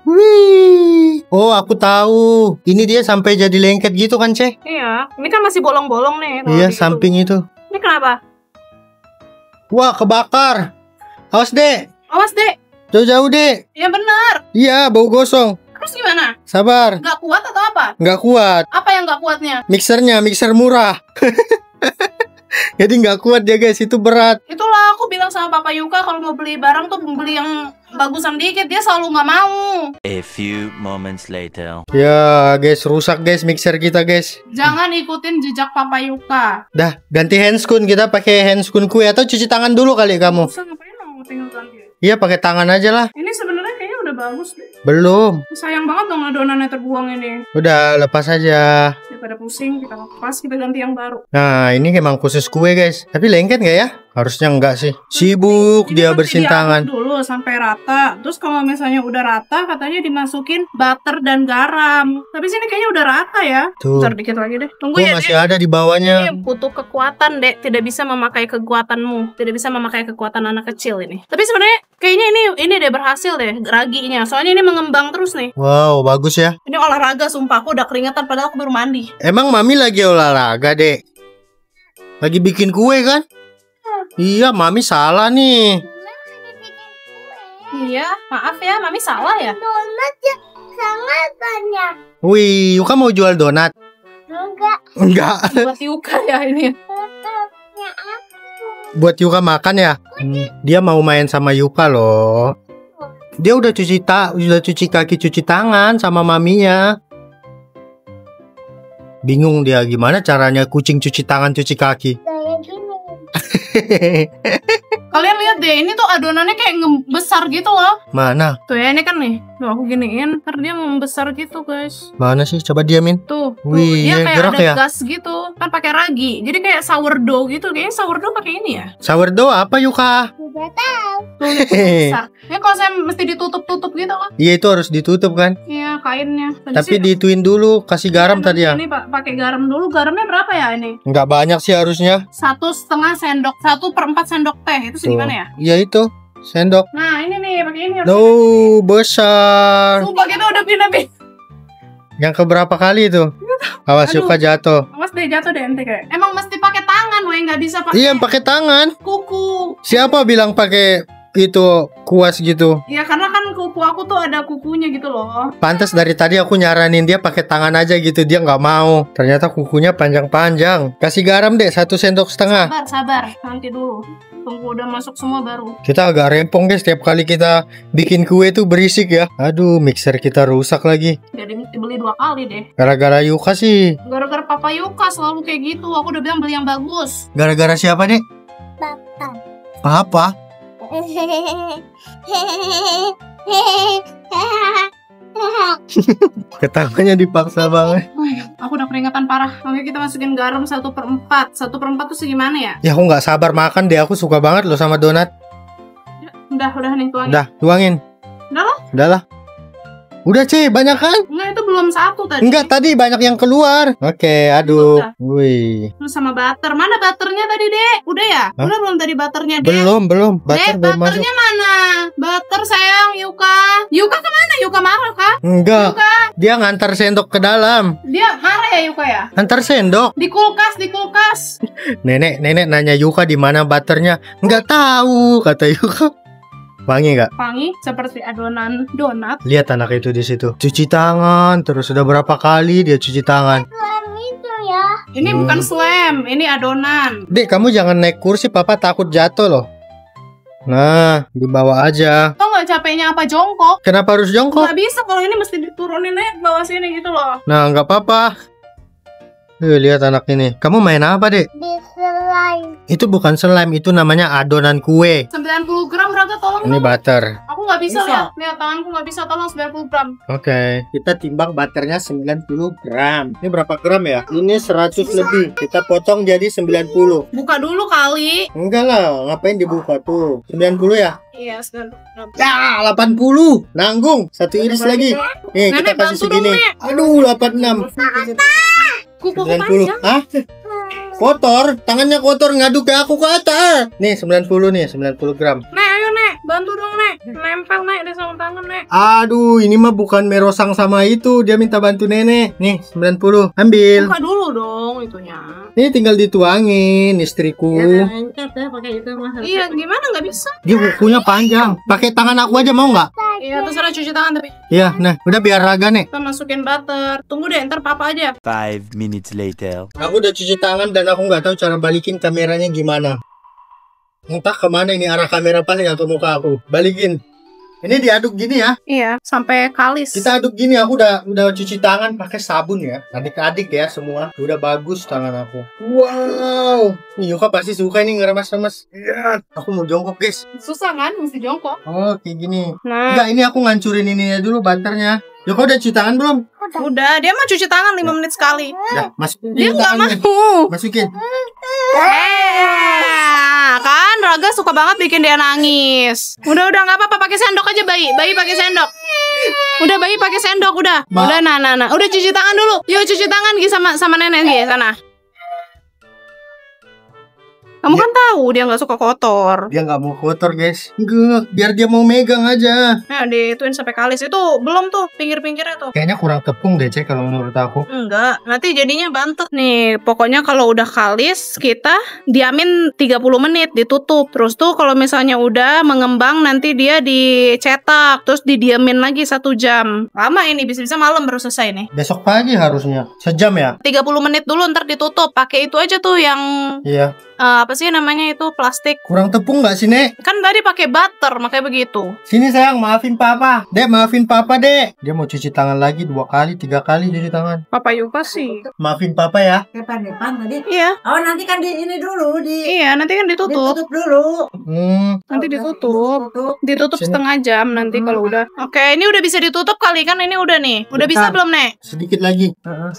Wih. Oh, aku tahu. Ini dia sampai jadi lengket gitu kan, Ceh? Iya, ini kan masih bolong-bolong nih. kalau Iya, gitu. samping itu. Ini kenapa? Wah, kebakar. Awas, Dek. Awas, Dek. Jauh-jauh, Dek. Ya benar. Iya, bau gosong. Terus gimana? Sabar. Nggak kuat atau apa? Nggak kuat. Apa yang nggak kuatnya? Mixernya, mixer murah. Jadi nggak kuat dia guys, itu berat. Itulah aku bilang sama Papa Yuka kalau mau beli barang tuh beli yang bagusan dikit. Dia selalu nggak mau. A few moments later. Ya guys, rusak guys mixer kita guys. Jangan ikutin jejak Papa Yuka. Dah, ganti handscoon. Kita pakai handscoon kue atau cuci tangan dulu kali kamu. Usah ngapain dong tinggal ganti. Iya, pakai tangan aja lah. Ini sebenarnya kayaknya udah bagus deh. Belum. Sayang banget dong adonannya terbuang ini. Udah, lepas aja. Daripada pusing, kita lepas, kita ganti yang baru. Nah, ini emang khusus kue guys. Tapi lengket nggak ya? Harusnya enggak sih. Sibuk Ini dia mesti bersihin diaduk tangan. dulu sampai rata. Terus kalau misalnya udah rata, katanya dimasukin butter dan garam. Tapi sini kayaknya udah rata ya. Tuh. Bentar dikit lagi deh. Tunggu Oh, ya, masih Dek. ada di bawahnya. Ini butuh kekuatan, Dek. Tidak bisa memakai kekuatanmu. Tidak bisa memakai kekuatan anak kecil ini. Tapi sebenarnya kayaknya ini deh berhasil deh raginya. Soalnya ini mengembang terus nih. Wow, bagus ya. Ini olahraga, sumpah aku udah keringetan padahal aku baru mandi. Emang mami lagi olahraga, Dek? Lagi bikin kue kan? Iya, mami salah nih. Iya, maaf ya, Mami salah ya. Donat ya sangat banyak. Wih, Yuka mau jual donat? Enggak. Enggak. Buat Yuka ya ini. Tutupnya aku. Buat Yuka makan ya? Dia mau main sama Yuka loh. Dia udah cuci kaki, cuci tangan sama maminya. Bingung dia gimana caranya kucing cuci tangan, cuci kaki. Kayak gini. Kalian lihat deh, ini tuh adonannya kayak besar gitu loh. Mana? Tuh ya, ini kan nih. Tuh aku giniin, ntar dia membesar gitu guys. Mana sih? Coba diamin. Tuh, Wih, dia iya, kayak gerak ada ya? gas gitu. Kan pakai ragi. Jadi kayak sourdough gitu. Kayaknya sourdough pakai ini ya. Sourdough apa Yuka? Sudah tahu. Tuh, ini besar. Ini kalau saya mesti ditutup-tutup gitu kan. Iya, itu harus ditutup kan? Iya, kainnya. Tadi Tapi sih- dituin dulu, kasih garam tadi ya. Ini pakai garam dulu. Garamnya berapa ya ini? Nggak banyak sih harusnya. 1,5 sendok. 1/4 sendok teh. Itu segimana ya? Iya itu, sendok. Nah, ini nih pakai ini. No, besar. Sumpah kita udah pindah-pindah. Yang keberapa kali itu? Awas Aduh. Yuka jatuh. Awas deh jatuh deh ente kayak. Emang mesti pakai tangan, weh, nggak bisa pakai Iya, pakai tangan. kuku. Siapa bilang pakai itu kuas gitu? Ya karena kan kuku aku tuh ada kukunya gitu loh. Pantas dari tadi aku nyaranin dia pakai tangan aja gitu, dia nggak mau. Ternyata kukunya panjang-panjang. Kasih garam deh 1,5 sendok. Sabar. Nanti dulu. Tunggu udah masuk semua baru. Kita agak rempong guys, setiap kali kita bikin kue tuh berisik ya. Aduh, mixer kita rusak lagi. Jadi mesti beli 2 kali deh. Gara-gara Yuka sih. Gara-gara Papa Yuka selalu kayak gitu. Aku udah bilang beli yang bagus. Gara-gara siapa deh? Bapak. Papa? Ketawanya dipaksa banget. Aku udah keringetan parah. Makanya kita masukin garam 1/4. 1/4 tuh segimana ya? Ya aku nggak sabar makan deh, aku suka banget loh sama donat. Udah nih tuangin. Udah, tuangin. Udah lah. Udah lah. Udah Ci, banyak kan? Enggak, itu belum 1 tadi. Enggak, tadi banyak yang keluar. Oke, aduh. Udah. Wih. Terus sama butter. Mana butternya tadi, Dek? Udah ya? Hah? Udah belum tadi butternya, Dek? Belum. Dek, Butter belum masuk. butternya mana? Butter sayang, Yuka. Yuka kemana? Yuka marah kah? Enggak. Dia ngantar sendok ke dalam. Dia marah ya Yuka ya? Antar sendok. Di kulkas. Nenek nanya Yuka di mana butternya. Enggak tahu, kata Yuka. Wangi nggak? Wangi seperti adonan donat. Lihat anak itu di situ. Cuci tangan, terus udah berapa kali dia cuci tangan. Selain itu ya. Ini bukan slam, ini adonan. Dek, kamu jangan naik kursi, papa takut jatuh loh. Nah, dibawa aja. Tau nggak capeknya apa jongkok? Kenapa harus jongkok? Nggak bisa kalau ini mesti diturunin aja ke bawah sini gitu loh. Nah, nggak apa-apa. Lihat anak ini. Kamu main apa, Dek? Di selain. Itu bukan slime, itu namanya adonan kue. 90 gram berapa tolong Ini dong. butter. Aku nggak bisa, Bisa. lihat. Lihat tanganku nggak bisa, tolong 90 gram. Oke, kita timbang butternya 90 gram. Ini berapa gram ya? Ini 100 lebih. Kita potong jadi 90. Buka dulu kali. Enggak lah, ngapain dibuka tuh? 90 ya? Iya, 90 gram. Ya, 80. Nanggung. Satu iris lagi. Nih, kita Nenek, kasih bantu dong, segini. Nek. Aduh, 86. Kuku 90. panjang. Hah? Kotor, tangannya kotor, ngadu ke aku ke atas. Nih, 90 nih, 90 gram. Nek, ayo Nek, bantu dong Nek. Nempel Nek di sama tangan Nek. Aduh, ini mah bukan merosang sama itu. Dia minta bantu nenek. Nih, 90. Ambil. Buka dulu dong itunya. Ini tinggal dituangin, istriku. Iya, gimana nggak bisa? Dia kukunya panjang. Pakai tangan aku aja mau nggak? Iya, terserah cuci tangan tapi. Iya, nah, udah biar raga nih. Kita masukin butter. Tunggu deh, ntar papa aja. 5 minutes later. Aku udah cuci tangan dan aku nggak tahu cara balikin kameranya gimana. Entah kemana ini arah kamera paling atau muka aku. Balikin. Ini diaduk gini ya. Iya, sampai kalis. Kita aduk gini. Aku udah cuci tangan pakai sabun ya. Adik-adik ya semua. Udah bagus tangan aku. Wow. Nih Yuka pasti suka ini ngeremas-remas. Iya. Aku mau jongkok guys. Susah kan, mesti jongkok. Oh kayak gini. Nah, Enggak, ini aku ngancurin ininya dulu butternya. Yuka udah cuci tangan belum? udah. Dia mah cuci tangan 5 menit sekali. Ya, masukin Dia nggak tangannya. mau. Masukin. Kan Raga suka banget bikin dia nangis. Udah nggak apa-apa, pakai sendok aja bayi. Bayi pakai sendok. Udah bayi pakai sendok udah. Ma. Udah nah. Udah cuci tangan dulu. Yuk cuci tangan Gi sama nenek Gi sana. Kamu kan tahu dia nggak suka kotor. Dia nggak mau kotor guys. Enggak, biar dia mau megang aja. Nah, dituin sampai kalis itu belum tuh pinggir-pinggirnya tuh. Kayaknya kurang tepung deh cek kalau menurut aku. Enggak, nanti jadinya bantet. Nih, pokoknya kalau udah kalis, kita diamin 30 menit, ditutup. Terus tuh kalau misalnya udah mengembang, nanti dia dicetak. Terus didiamin lagi 1 jam. Lama ini, bisa-bisa malam baru selesai nih. Besok pagi harusnya. Sejam ya? 30 menit dulu, ntar ditutup. Pakai itu aja tuh yang, Iya. apa sih namanya itu, plastik. Kurang tepung nggak sih Nek? Kan tadi pakai butter, makanya begitu. Sini sayang, maafin papa. Dek, maafin papa dek. Dia mau cuci tangan lagi 2 kali, 3 kali cuci tangan. Papa Yuka sih. Maafin papa ya. Depan tadi. Iya, Oh nanti kan di ini dulu iya, nanti kan ditutup. ditutup dulu. Nanti ditutup. Ditutup Sini. setengah jam nanti kalau udah. Oke, ini udah bisa ditutup kali kan? Ini udah nih. Udah bisa Bentar. belum, Nek? Sedikit lagi.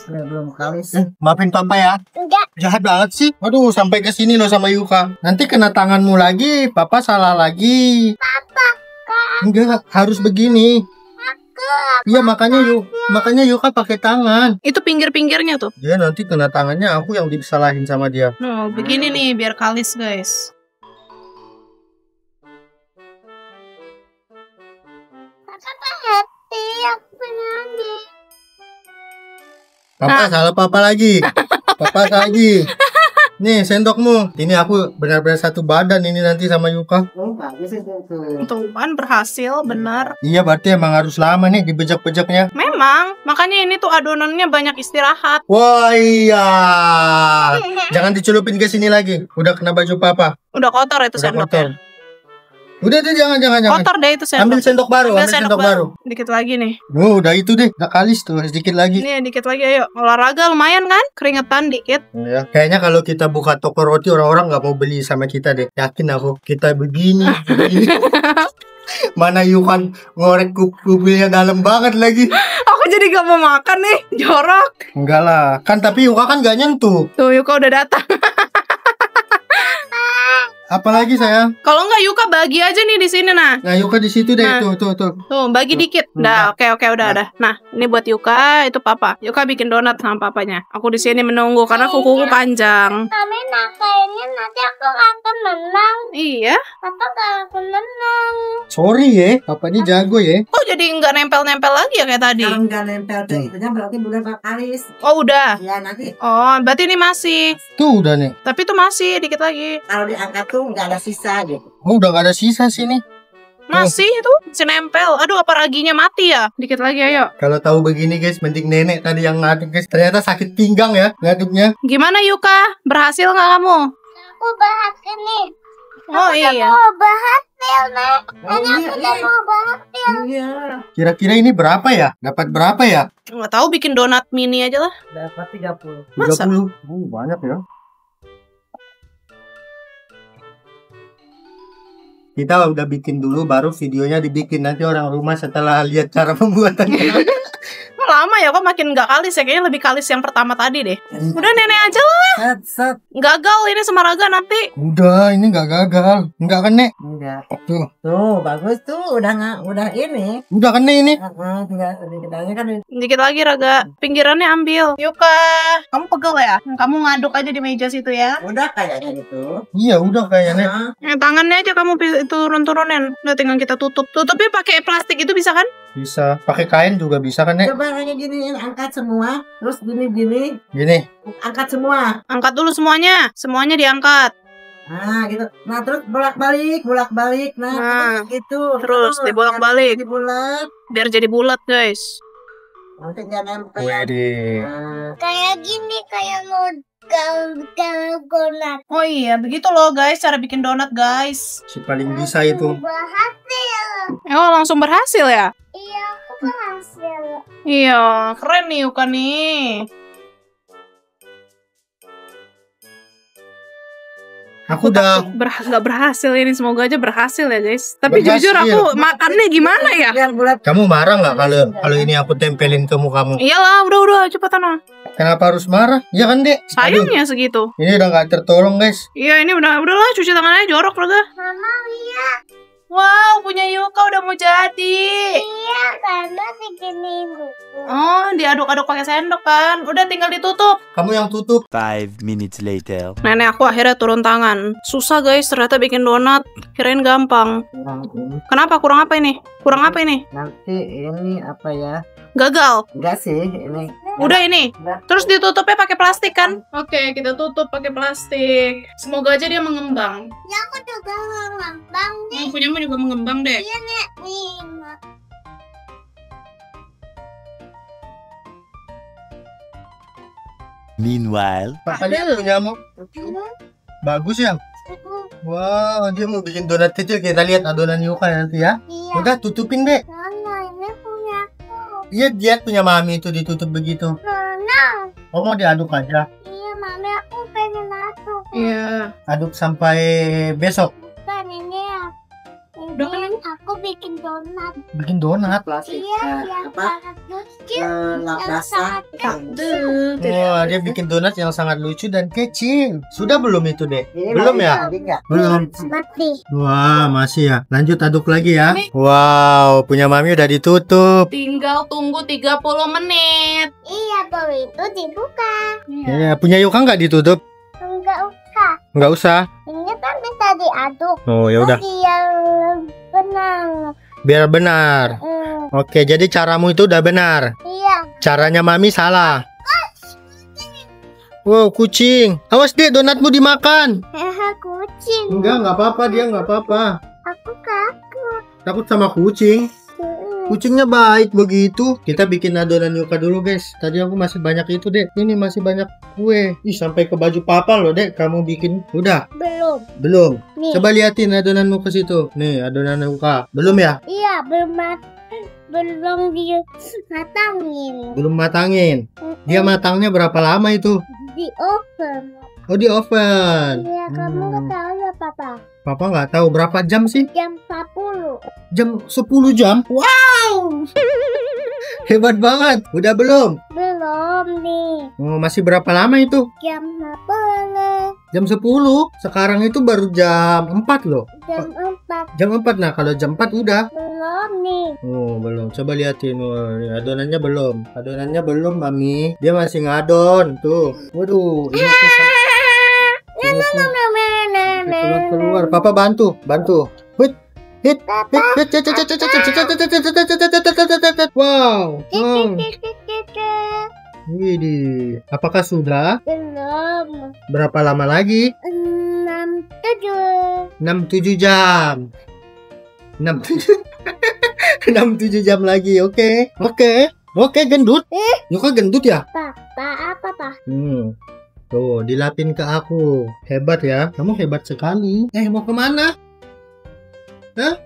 Belum kalis. Maafin papa ya. Enggak. Jahat banget sih. Aduh, sampai ke sini loh sama Yuka. Nanti kena tanganmu lagi, papa salah lagi. Enggak, harus begini. Iya, makanya Yuka pakai tangan. Itu pinggir-pinggirnya tuh. Dia nanti kena tangannya, aku yang disalahin sama dia. Nah, begini nih biar kalis, guys. Papa happy, aku nyanyi. Papa salah papa lagi. Papa salah lagi. Nih sendokmu. Ini aku benar-benar satu badan ini nanti sama Yuka. Oh bagus itu. Tuh kan berhasil, benar. Iya berarti emang harus lama nih dibejak-bejaknya. Memang, makanya ini tuh adonannya banyak istirahat. Wah iya. Jangan dicelupin ke sini lagi. Udah kena baju papa. Udah kotor itu Udah kotor. sendoknya. Udah deh jangan. Kotor deh itu sendok. Ambil sendok baru, Ambil ambil sendok baru. Dikit lagi nih. Udah itu deh, udah kalis tuh, sedikit lagi. Nih, dikit lagi ayo. Olahraga lumayan kan? Keringetan dikit. Ya, kayaknya kalau kita buka toko roti orang-orang nggak mau beli sama kita deh. Yakin aku, kita begini. Mana Yukan ngorek kukunya dalam banget lagi. Aku jadi gak mau makan nih. Jorok. Enggak lah, kan tapi Yuka kan gak nyentuh. Tuh, Yuka udah datang. Apalagi sayang? Kalau enggak Yuka bagi aja nih di sini nah. Nah Yuka di situ deh, Nah. tuh. Tuh, bagi dikit. Udah, oke, udah. Nah, ini buat Yuka, itu papa. Yuka bikin donat sama papanya. Aku di sini menunggu karena kukuku panjang. Kami kayaknya nanti aku akan menang. Iya. Papa gak akan menang. Sorry ya, papa ini jago ya. Oh, jadi nggak nempel-nempel lagi ya kayak tadi? Kalau nggak nempel tuh itunya berarti bulan kalis. Oh, udah. Ya nanti Oh, berarti ini masih. Tuh udah nih. Tapi itu masih dikit lagi. kalau diangkat tuh nggak ada sisa gitu. Oh udah gak ada sisa sini. Masih itu, masih nempel. Aduh, apa raginya mati ya? Dikit lagi ayo. Kalau tahu begini guys, mending nenek tadi yang ngaduk guys. Ternyata sakit pinggang ya ngaduknya. Gimana Yuka? Berhasil nggak kamu? Aku berhasil nih. Oh iya. Mau berhasil, Nek. Hanya iya, aku mau berhasil. Iya. Kira-kira ini berapa ya? Dapat berapa ya? Nggak tahu, bikin donat mini aja lah. Dapat 30. Masa? 30. Banyak ya. Kita udah bikin dulu, baru videonya dibikin. Nanti orang rumah setelah lihat cara pembuatannya. Lama ya kok makin nggak kalis ya. Kayaknya lebih kalis yang pertama tadi deh. Udah nenek aja lah. Set. Gagal ini sama Raga nanti. Udah, ini nggak gagal. Nggak kena. Enggak. Tuh, Tuh, bagus tuh. Udah ini. udah kena ini. Tinggal sedikit lagi kan. Dikit lagi Raga. Pinggirannya ambil. Yuka, kamu pegel ya? Kamu ngaduk aja di meja situ ya. Udah kayaknya gitu. Iya, udah kayaknya. Tangannya aja kamu turun-turunin. Udah tinggal kita tutup. Tutupnya pakai plastik itu bisa kan? Bisa. Pakai kain juga bisa kan, Nek? Coba kayak giniin, angkat semua. Terus gini. Gini. Angkat semua. Angkat dulu semuanya. Semuanya diangkat. Nah, gitu. Nah, terus bolak-balik. Nah, Nah, gitu. terus dibolak-balik. Dibulat. Biar jadi bulat guys. Nanti dia nempel. Wede. Nah, Kayak gini, kayak mau donat. Oh iya, begitu loh guys cara bikin donat guys. Si paling bisa itu. Berhasil. Oh langsung berhasil ya? Iya, aku berhasil. Iya, keren nih Yuka nih. Aku udah Nggak berhasil ini, semoga aja berhasil ya guys. Tapi Berhasil. jujur aku makannya gimana ya? biar bulat. Kamu marah nggak kalau ini aku tempelin ke mukamu? Iyalah, udah cepetan ah. Kenapa harus marah? Ya kan, Dek? Aduh, Sayangnya segitu. ini udah nggak tertolong, guys. Iya ini udahlah cuci tangannya jorok Raga. Mama lihat. Wow, punya Yuka udah mau jadi. Iya, karena bikin buku. Oh, diaduk-aduk pakai sendok kan. Udah tinggal ditutup. Kamu yang tutup. 5 minutes later. Nenek aku akhirnya turun tangan. Susah guys, ternyata bikin donat. Kirain gampang. Kenapa? Kurang apa ini? Nanti ini apa ya? Gagal. Enggak sih, ini. Udah ini. Udah. Terus ditutupnya pakai plastik kan? Oke, kita tutup pakai plastik. Semoga aja dia mengembang. Ya, aku juga ngambang nih. Punyamu juga mengembang deh. Iya, Nek. Nih. Meanwhile, Papa lihat punyamu. Bagus ya? Wow, dia mau bikin donat kecil. Kita lihat adonan Yuka nanti ya. Iya. Udah, tutupin, Dek. Nana, ini punya aku. Iya, dia punya mami itu ditutup begitu. Nana. Oh, mau diaduk aja. Iya, mami aku pengen masuk. Iya. Aduk sampai besok. Bukan ini ya. Udah kan Ini aku bikin donat. Bikin donat. Plastik. Iya, yang sangat kecil. Lap Yang basah. sangat Wah, dia bikin donat yang sangat lucu dan kecil. Sudah belum itu, Dek? Ini Belum masih ya? tadi nggak? Belum. mati. Wah, masih ya. Lanjut aduk lagi ya. Wow, punya mami udah ditutup. Tinggal tunggu 30 menit. Iya, baru itu dibuka. Ya, punya Yuka nggak ditutup? Enggak usah. Nggak usah. Ini kan bisa diaduk. Oh, ya udah. Tapi yang benar. Biar benar. Oke, jadi caramu itu udah benar. Iya. Caranya mami salah. Wow, kucing. Awas, Dek, donatmu dimakan. Kucing. Nggak apa-apa. Dia nggak apa-apa. Aku takut. Takut sama kucing. Kucingnya baik begitu. Kita bikin adonan Yuka dulu, guys. Tadi aku masih banyak itu, Dek. Ini masih banyak kue. Ih, sampai ke baju papa loh, Dek. Kamu bikin. Udah? Belum. Belum. Nih. Coba liatin adonanmu ke situ. Nih, adonan Yuka. Belum ya? Iya, belum dimatangin. Belum matangin. Dia matangnya berapa lama itu? Di oven. Oh, di oven. Iya, kamu nggak tahu ya, Papa? Papa nggak tahu berapa jam sih? Jam 40. Jam 10 jam? Wow! Hebat banget. Udah belum? Belum nih. Oh, masih berapa lama itu? Jam 10. Jam 10. Sekarang itu baru jam 4 loh. Jam 4. Jam 4. Nah, kalau jam 4 udah. Belum nih. Oh, belum. Coba liatin. Oh, ini adonannya belum. Adonannya belum, Mami. Dia masih ngadon. Tuh. Waduh. Ini tuh keluar. Papa bantu. Hit. Wow. Widih. Apakah sudah? Belum. Berapa lama lagi? 6, 7. 6-7 jam. 6-7 jam lagi. Oke, gendut. Yuka gendut ya? Apa? Tuh, dilapin ke aku. Hebat ya. Kamu hebat sekali. Mau kemana? Hah?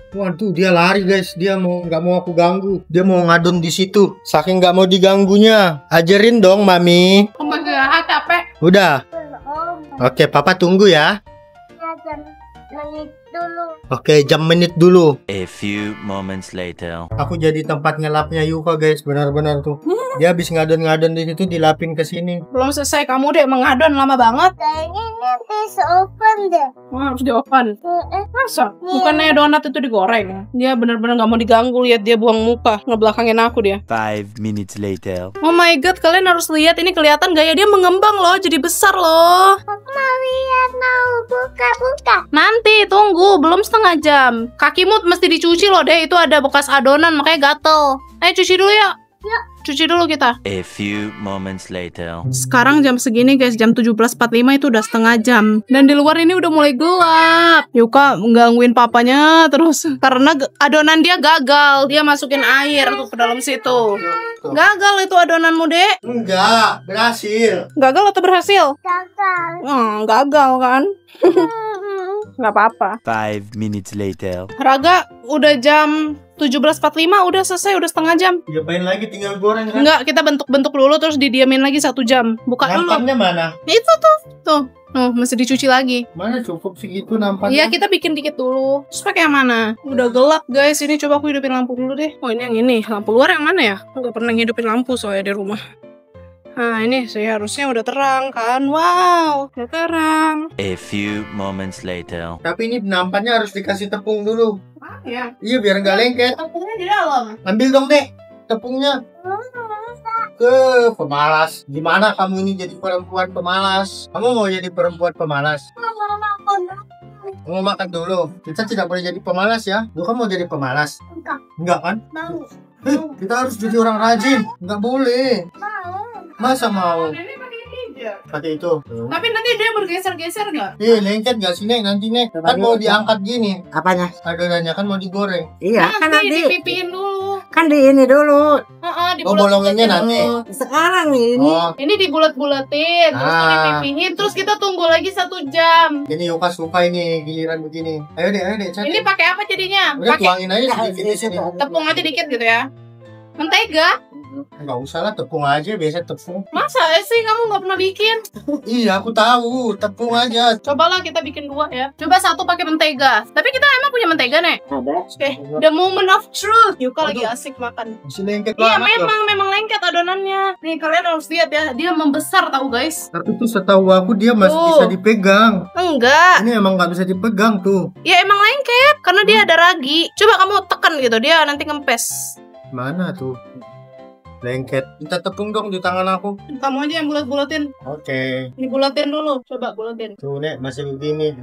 Waduh, dia lari guys. Dia nggak mau aku ganggu. Dia mau ngadon di situ. Saking nggak mau diganggunya. Ajarin dong, Mami. Oh my god, capek. Udah. Belum. Oke, Papa tunggu ya. Ya, jam menit dulu. Oke, jam menit dulu. A few moments later. Aku jadi tempat ngelapnya Yuka guys, benar-benar tuh. Dia habis ngadon-ngadon di situ dilapin ke sini. Belum selesai kamu deh mengadon lama banget. Kayaknya ini bisa open deh. Wah, harus diopen. Masa? Bukannya donat itu digoreng? Dia benar-benar nggak mau diganggu, lihat dia buang muka, ngebelakangin aku dia. 5 minutes later. Oh my god, kalian harus lihat ini, kelihatan gaya dia mengembang loh, jadi besar loh. Aku mau lihat, mau buka-buka. Nanti tunggu, belum setengah jam. Kakimu mesti dicuci loh deh, itu ada bekas adonan makanya gatel. Ayo cuci dulu ya. Yuk. Cuci dulu kita. A few moments later. Sekarang jam segini guys, jam 17.45 itu udah setengah jam. Dan di luar ini udah mulai gelap. Yuka menggangguin papanya terus. Karena adonan dia gagal. Dia masukin air tuh ke dalam situ. Gagal itu adonanmu, Dek. Enggak, berhasil. Gagal atau berhasil? Gagal. Gagal kan? Nggak apa-apa. 5 minutes later. Raga, udah jam 17.45, udah selesai, udah setengah jam. Diapain lagi, tinggal goreng kan? Enggak, kita bentuk-bentuk dulu terus didiamin lagi 1 jam. Buka dulu. Nampaknya mana? Itu tuh, mesti dicuci lagi. Mana cukup segitu nampaknya? Iya, kita bikin dikit dulu. Terus pakai yang mana? Udah gelap guys, ini coba aku hidupin lampu dulu deh. Oh, ini yang ini. Lampu luar yang mana ya? Aku nggak pernah ngidupin lampu soalnya di rumah. Nah, ini seharusnya udah terang kan? Wow, udah terang. A few moments later. Tapi ini nampaknya harus dikasih tepung dulu. Ya, Iya, biar nggak lengket. tepungnya di dalam. Ambil dong, Dek, tepungnya. Pemalas. Gimana kamu ini jadi perempuan pemalas? Kamu mau jadi perempuan pemalas? Mau makan dulu. Kita tidak boleh jadi pemalas ya. Lu kan mau jadi pemalas? Enggak kan? Mau. Kita harus jadi orang rajin. Enggak boleh. Mau. Masa mau? Ini pakai meja. Pakai itu. Tapi nanti dia bergeser-geser nggak? Lengket gak sih, Nek? Nanti, Nek. Kan mau diangkat gini. Apanya? Adonannya kan mau digoreng. Iya, kan Nanti nanti. dipipiin dulu. Kan di ini dulu. Oh, bolongannya nanti. Sekarang ini. Oh, Ini dibulat-bulatin, terus dipipihin, terus kita tunggu lagi 1 jam. ini Yuka suka ini giliran begini. Ayo deh, Cat. Ini pakai apa jadinya? Udah Pakai tuangin aja sedikit di sini. tepung aja dikit gitu ya. Mentega? Enggak usah lah, tepung aja, biasa tepung. Masa sih kamu nggak pernah bikin? Iya, aku tahu, tepung aja. Cobalah kita bikin 2 ya. Coba 1 pakai mentega. Tapi kita emang punya mentega, Nek? Ada. Oke, the moment of truth. Yuka lagi asik makan. Masih lengket Iya, banget loh. memang lengket adonannya. Nih, kalian harus lihat ya, dia membesar tahu guys. Tapi tuh setahu aku dia masih Tuh. bisa dipegang. Enggak. Ini emang nggak bisa dipegang tuh. Ya emang lengket karena dia ada ragi. Coba kamu tekan gitu, dia nanti ngempes. Mana tuh? Lengket. Minta tepung dong di tangan aku. Kamu aja yang bulat-bulatin. Oke. Dibulatin dulu. Coba bulatin. Tuh, Nek, masih begini.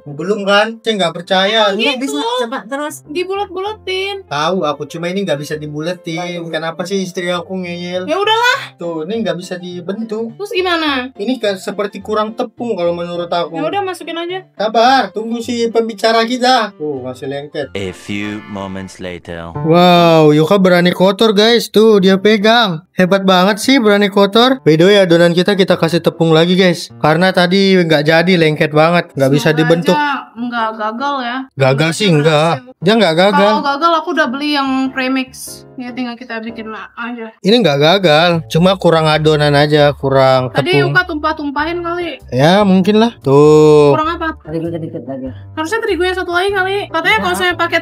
Belum kan? Saya nggak percaya. Nggak Gitu. bisa. Coba terus. Dibulat-bulatin. Tahu aku, cuma ini nggak bisa dibuletin. Kenapa sih istri aku ngeyel? Ya udahlah. Tuh, ini nggak bisa dibentuk. Terus gimana? Ini kan seperti kurang tepung kalau menurut aku. Ya udah masukin aja. Sabar, tunggu si pembicara kita. Tuh, masih lengket. A few moments later. Wow, Yuka berani kotor guys. Tuh, dia pegang. Hebat banget sih berani kotor. By the way, adonan kita kasih tepung lagi guys. Karena tadi nggak jadi, lengket banget. Nggak bisa Semoga dibentuk. aja nggak gagal ya. Gagal sih enggak. Dia nggak gagal. Kalau gagal aku udah beli yang premix. Ya tinggal kita bikin aja. Ini nggak gagal. Cuma kurang adonan aja, kurang Tadi tepung. Yuka tumpah-tumpahin kali. Ya, mungkin lah. Tuh. Kurang apa? Terigu dikit lagi. Harusnya terigu yang 1 lagi kali. Katanya kalau saya pakai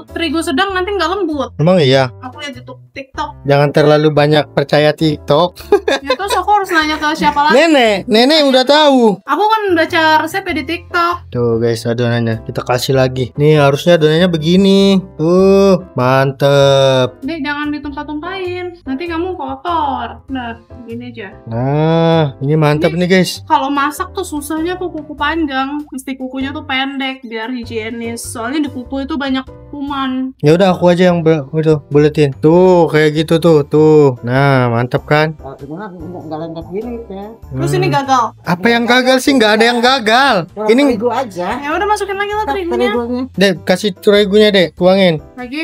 terigu sedang nanti nggak lembut. Emang iya. Aku lihat di TikTok. Jangan terlalu banyak percaya TikTok. Ya terus aku harus nanya ke siapa lagi? Nenek udah tahu. Aku kan baca resepnya di TikTok. Tuh guys, adonannya kita kasih lagi. Nih harusnya adonannya begini. Tuh, mantep. Dek, jangan ditumpah-tumpahin. Nanti kamu kotor. Nah, gini aja. Nah, ini mantep nih guys. Kalau masak tuh susahnya tuh kuku panjang. Mesti kukunya tuh pendek biar higienis. Soalnya di kuku itu banyak kuman. Ya udah aku aja yang buletin. Tuh, kayak gitu tuh. Tuh. Nah, mantep kan? Kalau gimana nggak lengket gini ya. Terus ini gagal. Apa yang gagal sih? Nggak ada yang gagal. Kurang Ini terigu aja. Ya udah masukin lagi lah terigunya. Terigunya. Dek, kasih terigunya dek, tuangin. Lagi.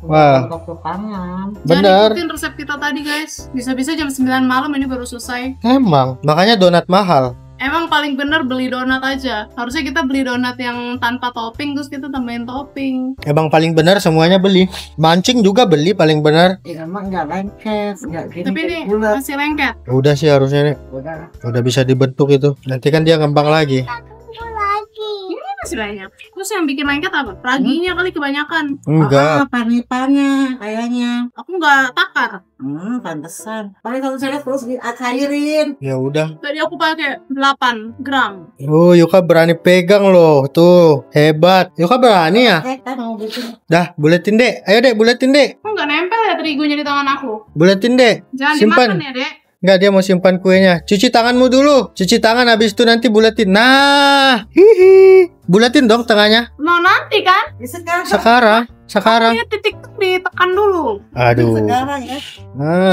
Wah. Tangan. Bener. Jangan ikutin resep kita tadi guys. Bisa-bisa jam 9 malam ini baru selesai. Emang, makanya donat mahal. Emang paling bener beli donat aja. Harusnya kita beli donat yang tanpa topping terus kita tambahin topping. Emang paling benar semuanya beli. Mancing juga beli paling benar. Ya, emang nggak lengket. Nggak gini. Tapi ini bulat. masih lengket. Udah sih harusnya nih. Udah. Udah bisa dibentuk itu. Nanti kan dia ngembang lagi. Tunggu lagi. Masih banyak. Terus yang bikin lengket apa? Raginya kali kebanyakan. Enggak. Panipannya kayaknya. Aku nggak takar. Pantesan. Paling kalau saya terus diakhirin. Ya udah. Tadi aku pakai 8 gram. Oh, Yuka berani pegang loh. Tuh, hebat. Yuka berani ya? Kita mau bikin. Dah, buletin dek. Ayo dek, buletin dek. Kok nggak nempel ya terigunya di tangan aku? Buletin dek. Jangan Simpan. dimakan ya, Dek. Enggak, dia mau simpan kuenya. Cuci tanganmu dulu. Cuci tangan, habis itu nanti buletin. Nah, hihi. Buletin dong tengahnya. Mau nanti kan? Sekarang. Sekarang. Ini titik ditekan dulu. Aduh. Sekarang ya.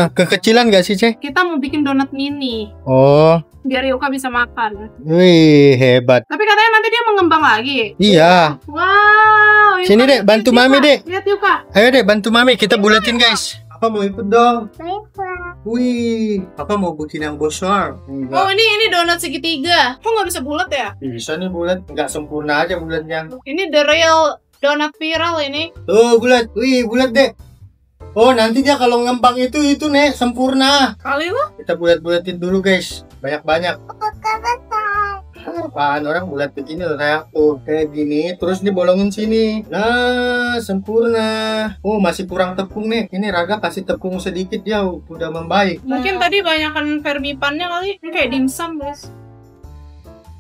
Kekecilan gak sih, Ceh? Kita mau bikin donat mini. Oh, Biar Yuka bisa makan. wih, hebat. Tapi katanya nanti dia mengembang lagi. Iya. Wow. Yuka Sini, Dek, lihat bantu Yuka. Mami, Dek. Lihat Yuka. Ayo dek, bantu Mami. Kita buletin, guys. Apa mau ikut dong? Baiklah. Wih, apa mau bikin yang besar? Oh, ini donat segitiga. Kok nggak bisa bulat ya? Bisa nih bulat. Nggak sempurna aja bulatnya. Ini the real donat viral ini. Tuh, bulat. Wih, bulat dek. Oh, nanti dia kalau ngembang itu nek sempurna. Kali lo? Kita bulat-bulatin dulu, guys. Banyak-banyak. Apakah selesai? Apaan orang bulat begini loh saya. Tuh, kayak gini. Terus dibolongin sini. Nah, sempurna. Oh, masih kurang tepung nih. Ini Raga kasih tepung sedikit, dia udah membaik. Mungkin tadi banyakan vermipannya kali. Ini kayak dimsum, guys.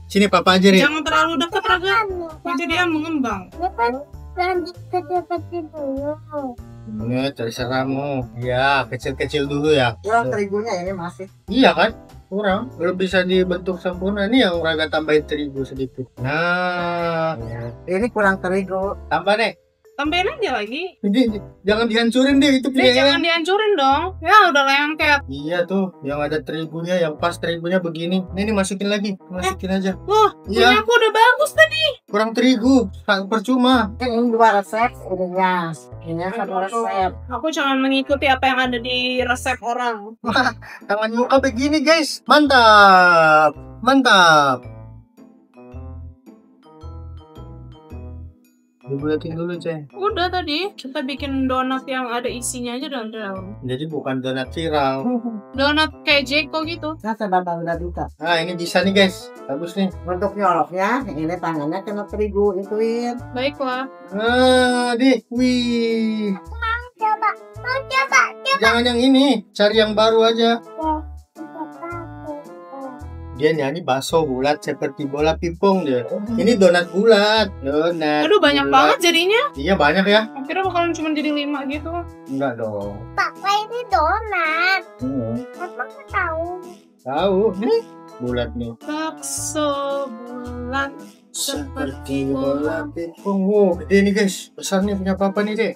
Sini papa aja, Rik. Jangan terlalu dekat, Raga. Nanti dia mengembang. Jangan kecil-kecil dulu. Ini terserahmu. Ya, kecil-kecil dulu ya. Ya terigunya ini masih. Iya kan? Kurang. Belum bisa dibentuk sempurna. Ini yang Raga tambahin terigu sedikit. Nah, Ini kurang terigu. tambah nih. Tambahin aja lagi. Ini jangan dihancurin deh itu Dek, punya. jangan dihancurin dong. Ya, udah lengket. Iya tuh, yang ada terigunya, yang pas terigunya begini. Ini masukin lagi, masukin aja. Wah, Iya, punya aku udah bagus tadi. kurang terigu, percuma. Kan ini 2 resep ininya. Ini 1 resep. Aku jangan mengikuti apa yang ada di resep orang. Tangan Yuka begini guys, mantap, mantap. Dibulatin dulu, Ceh. Udah tadi, kita bikin donat yang ada isinya aja dalam. Jadi bukan donat viral. Donat kayak Jeko gitu. Nah, sebentar udah bisa. Nah, ini bisa nih guys, bagus nih. Untuk nyoloknya, ini tangannya kena terigu ituin. Baiklah. Nah, wih. Coba. Mau coba. Jangan yang ini, cari yang baru aja. Dia nyanyi bakso bulat seperti bola pingpong dia. Ini donat bulat, donat. Aduh, banyak bulat. banget jadinya. Iya banyak ya. Akhirnya bakalan cuma jadi 5 gitu. Enggak dong. Papa ini donat. Hmm. Papa tahu. Tahu nih, bulat nih. Bakso bulat Seperti bola pingpong. Oh, gede nih guys. Besar nih punya papa nih deh.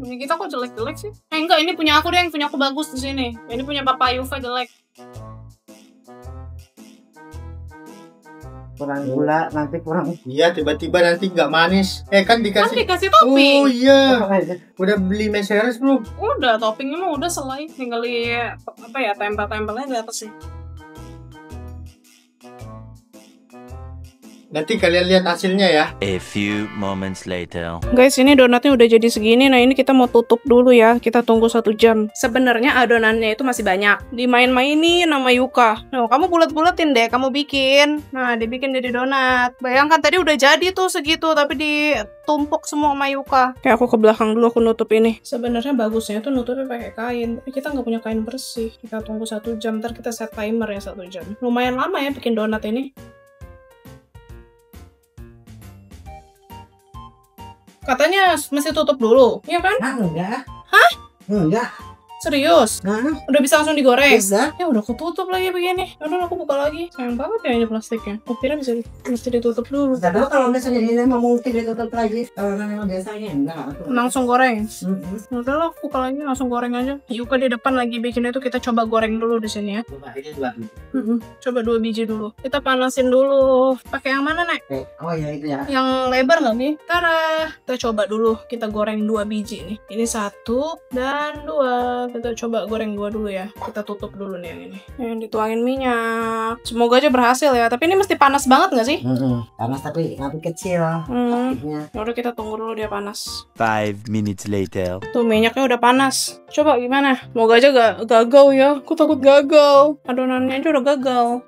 Punya kita kok jelek-jelek sih? Enggak, ini punya aku deh, yang punya aku bagus di sini. Ini punya Papa Yuva jelek. Kurang gula, nanti kurang. Iya, tiba-tiba nanti nggak manis. Kan Kan dikasih. dikasih topping. Oh iya. Udah beli meseres belum? Udah, toppingnya mah udah selai. Tinggal di apa ya, tempel-tempelnya di atas sih. Nanti kalian lihat hasilnya ya. A few moments later. Guys, ini donatnya udah jadi segini. Nah, ini kita mau tutup dulu ya. Kita tunggu 1 jam. Sebenarnya adonannya itu masih banyak. Dimain-mainin sama Yuka. Nah, kamu bulat-bulatin deh. Kamu bikin. Nah, dibikin jadi donat. Bayangkan tadi udah jadi tuh segitu. Tapi ditumpuk semua sama Yuka. Kayak aku ke belakang dulu, aku nutup ini. Sebenarnya bagusnya tuh nutupnya pakai kain. Tapi kita nggak punya kain bersih. Kita tunggu 1 jam. Ntar kita set timer ya 1 jam. Lumayan lama ya bikin donat ini. Katanya mesti tutup dulu, iya kan? Enggak. Hah? Enggak. Serius? Nah, Udah bisa langsung digoreng? bisa. Ya udah ketutup lagi begini. Udah aku buka lagi. Sayang banget ya ini plastiknya. Aku kira mesti ditutup dulu. Tapi kalau misalnya ini mau mungkin ditutup lagi. Kalau yang biasanya enggak. Langsung goreng. Mm-mm. Udah lah, buka lagi langsung goreng aja. Yuka di depan lagi bikin itu, kita coba goreng dulu di sini ya. Coba ini 2 biji. Coba 2 biji dulu. Kita panasin dulu. Pakai yang mana, Nek? Oh ya itu ya. Yang lebar nggak nih? Tara, kita coba dulu. Kita goreng 2 biji nih. Ini 1 dan 2. Kita coba goreng 2 dulu ya. Kita tutup dulu nih yang ini. Yang dituangin minyak. Semoga aja berhasil ya. Tapi ini mesti panas banget nggak sih? Panas tapi kecil. Hmm. Apinya. Udah kita tunggu dulu dia panas. 5 minutes later. Tuh minyaknya udah panas. Coba gimana? Semoga aja gak gagal ya. Aku takut gagal. Adonannya aja udah gagal.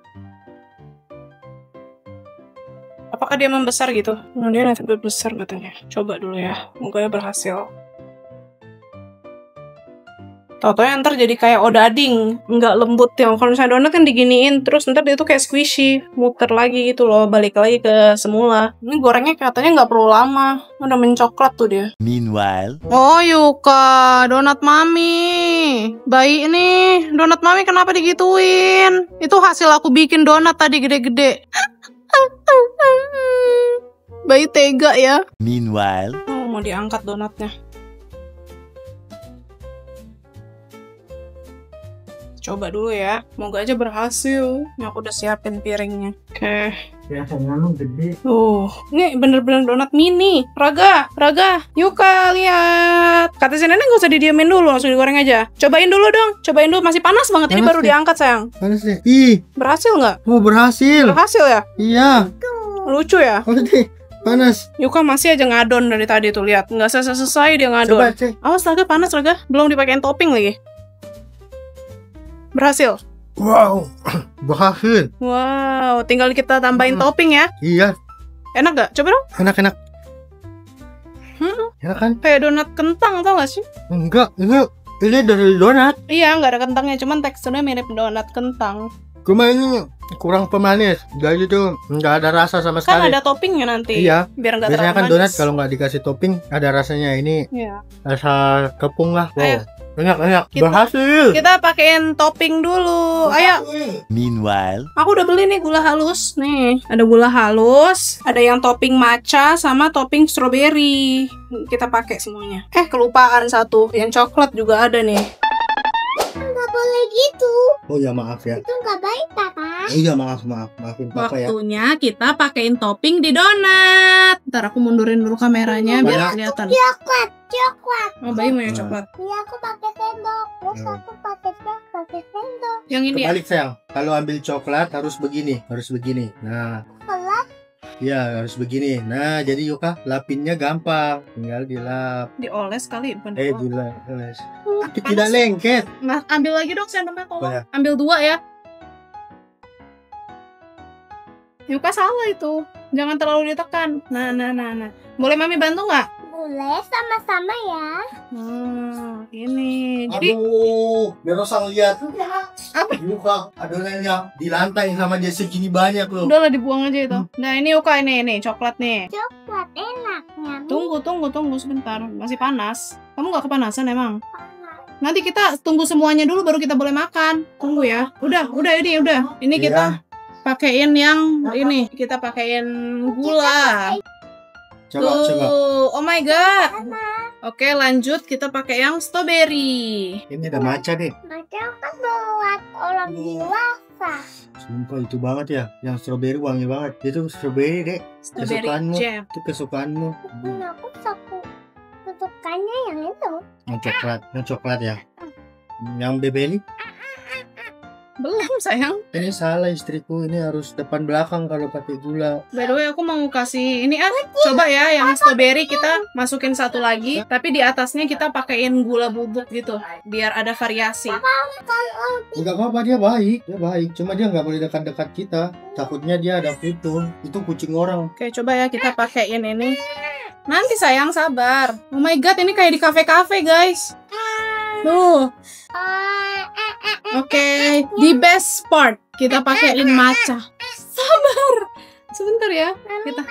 Apakah apakah dia membesar gitu? Nah, dia nanti besar katanya. Coba dulu ya, semoga berhasil. Tau-taunya ntar jadi kayak odading, nggak lembut ya. Kalau misalnya donat kan diginiin, terus ntar dia tuh kayak squishy, muter lagi gitu loh, balik lagi ke semula. Ini gorengnya katanya nggak perlu lama, udah mencoklat tuh dia. Meanwhile, Oh Yuka, donat mami. Bayi nih, donat mami kenapa digituin? Itu hasil aku bikin donat tadi gede-gede. Bayi tega ya. meanwhile, Oh, mau diangkat donatnya. Coba dulu ya, semoga aja berhasil. Ini aku udah siapin piringnya. Oke. Biasanya lu gede. Ini bener-bener donat mini. Raga, Yuka lihat. Kata si nenek nggak usah didiamin dulu, langsung digoreng aja. Cobain dulu dong, cobain dulu. Masih panas banget, ini Panas baru nih. diangkat sayang. Panas deh. Ih, Berhasil nggak? berhasil. Berhasil ya? Iya. Lucu ya? Oh deh, panas. Yuka masih aja ngadon dari tadi tuh, lihat. Nggak selesai dia ngadon. Coba cek. Awas Raga, panas Raga. Belum dipakein topping lagi. Berhasil. Wow, berhasil. Wow, tinggal kita tambahin topping ya. Iya, Enak gak? Coba dong. enak. Hmm, Enak kan? kayak donat kentang, tau gak sih? Enggak, ini dari donat. Iya, nggak ada kentangnya, cuman teksturnya mirip donat kentang. Cuma ini kurang pemanis. Jadi tuh nggak ada rasa sama Kan sekali. ada toppingnya nanti. Iya. Biar nggak Biasanya terlalu kan donat manis. kalau nggak dikasih topping ada rasanya. Ini Iya. rasa tepung lah. Ayo. Wow, enak. Kita- Berhasil. Kita pakein topping dulu. Ayo. meanwhile, Aku udah beli nih gula halus. Nih, ada gula halus, ada yang topping matcha sama topping strawberry. Kita pakai semuanya. Kelupaan satu. Yang coklat juga ada nih. Nggak boleh gitu. Oh ya maaf ya. Itu nggak baik, Papa. Iya maafin papa ya. Waktunya kita pakein topping di donat. Ntar aku mundurin dulu kameranya biar kelihatan. Coklat. Oh, bayi mau yang coklat. Iya, aku pakai sendok. Terus aku pakai sendok. Yang ini ya? Kebalik sayang. Kalau ambil coklat harus begini. Nah. Kelas Iya harus begini. Nah jadi Yuka lapinnya gampang. Tinggal dilap. Dioles kali, bukan dioles. Diles. Tapi Panas. tidak lengket. Nah, ambil lagi dong sendoknya tolong. Boleh. Ambil 2 ya. Yuka salah itu. Jangan terlalu ditekan. Nah. Boleh Mami bantu nggak? boleh sama-sama ya. Ini. Jadi Aduh, Berosa lihat. Apa? Yuka adonannya di lantai sama dia segini banyak loh. udahlah dibuang aja itu. Nah, ini Yuka ini coklat nih. Coklat enaknya. Tunggu sebentar. Masih panas. Kamu nggak kepanasan emang? Nanti kita tunggu semuanya dulu baru kita boleh makan. Tunggu ya. Udah. Ini kita pakein yang ini. Kita pakein gula. Coba. Tuh, oh my god. Oke, lanjut kita pakai yang strawberry. Ini ada maca deh. Macam kan buat orang dewasa. Sumpah itu banget ya. Yang strawberry wangi banget. Itu strawberry deh. Strawberry Kesukaanmu. jam. Itu kesukaanmu. Aku sapu tutukannya yang itu. Yang coklat ya. Yang bebeli. Belum sayang. Ini salah istriku. Ini harus depan belakang kalau pakai gula. By the way, aku mau kasih ini coba ya yang strawberry kita masukin satu lagi, tapi di atasnya kita pakein gula bubuk gitu, biar ada variasi. Enggak apa-apa, dia baik. Cuma dia nggak boleh dekat-dekat kita. Takutnya dia ada kutu. Itu kucing orang. Oke, coba ya kita pakein ini. Nanti sayang, sabar. Oh my god, ini kayak di kafe-kafe guys. Tuh. Oke, the best part kita pakein matcha. Sabar. Sebentar ya. Kita.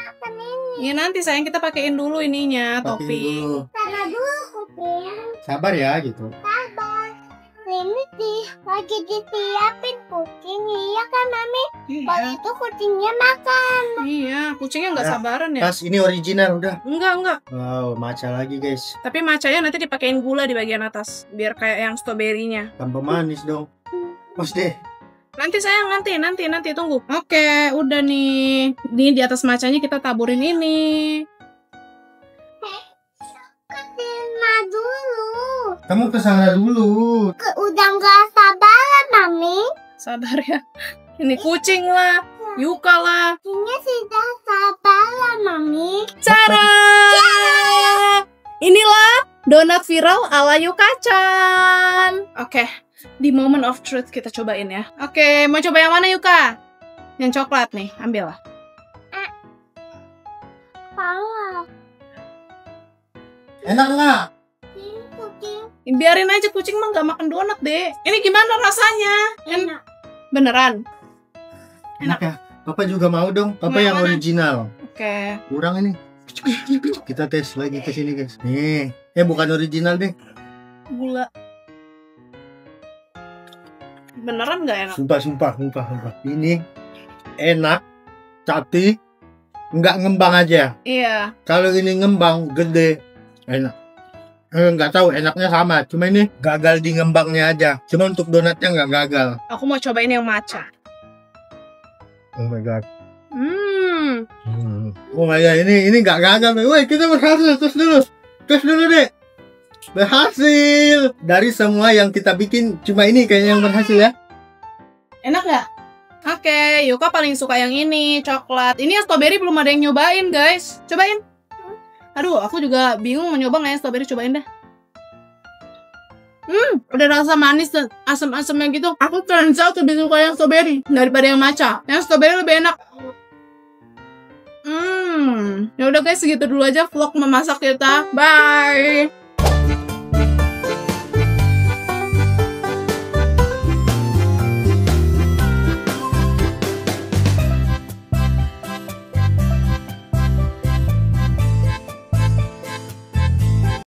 Ya nanti sayang kita pakein dulu ininya, Pakai topping. dulu. Salah dulu kuping. Sabar ya gitu. Ini lagi disiapin kucing, iya kan Mami? Kalau Iya. itu kucingnya makan. Iya, kucingnya nggak Ya. sabaran ya. Pas ini original udah. Enggak. Wow, maca lagi guys. Tapi matchanya nanti dipakein gula di bagian atas, biar kayak yang strawberry-nya. Tambah manis dong. Pas deh. Nanti sayang, nanti tunggu. Oke, udah nih. Ini di atas matchanya kita taburin ini. Kesana dulu. Kamu kesana dulu. Udah nggak sabaran Mami. Sabar ya. Ini kucing lah, Yuka lah. Ini sudah sabaran Mami. Cara. Inilah donat viral ala Yuka-chan. Oke, di moment of truth kita cobain ya. Oke, mau coba yang mana Yuka? Yang coklat nih, ambil lah. Enak nggak? Kucing Biarin aja, kucing mah nggak makan donat deh. Ini gimana rasanya? enak. Beneran? Enak ya? Papa juga mau dong. Papa Mau yang mana? original. Oke. Kurang ini. Kita tes lagi ke sini guys. Nih, bukan original deh. Gula. Beneran nggak enak? Sumpah. Ini enak, tapi nggak ngembang aja. Iya. Kalau ini ngembang gede, enak. Nggak tahu enaknya sama, cuma ini gagal di ngembangnya aja. Cuma untuk donatnya nggak gagal. Aku mau cobain yang matcha. Oh my god. Hmm. Oh my god, ini nggak gagal. Woi, kita berhasil. Terus dulu deh. Berhasil. Dari semua yang kita bikin, cuma ini kayaknya yang berhasil ya. Enak nggak? Oke, Yuka paling suka yang ini, coklat. Ini yang strawberry belum ada yang nyobain, guys. Cobain. Aduh, aku juga bingung mau nyoba nggak yang strawberry, cobain dah. Udah rasa manis dan asam-asamnya gitu. Aku turns out lebih suka yang strawberry daripada yang matcha. Yang strawberry lebih enak. Ya udah guys, segitu dulu aja vlog memasak kita. Bye.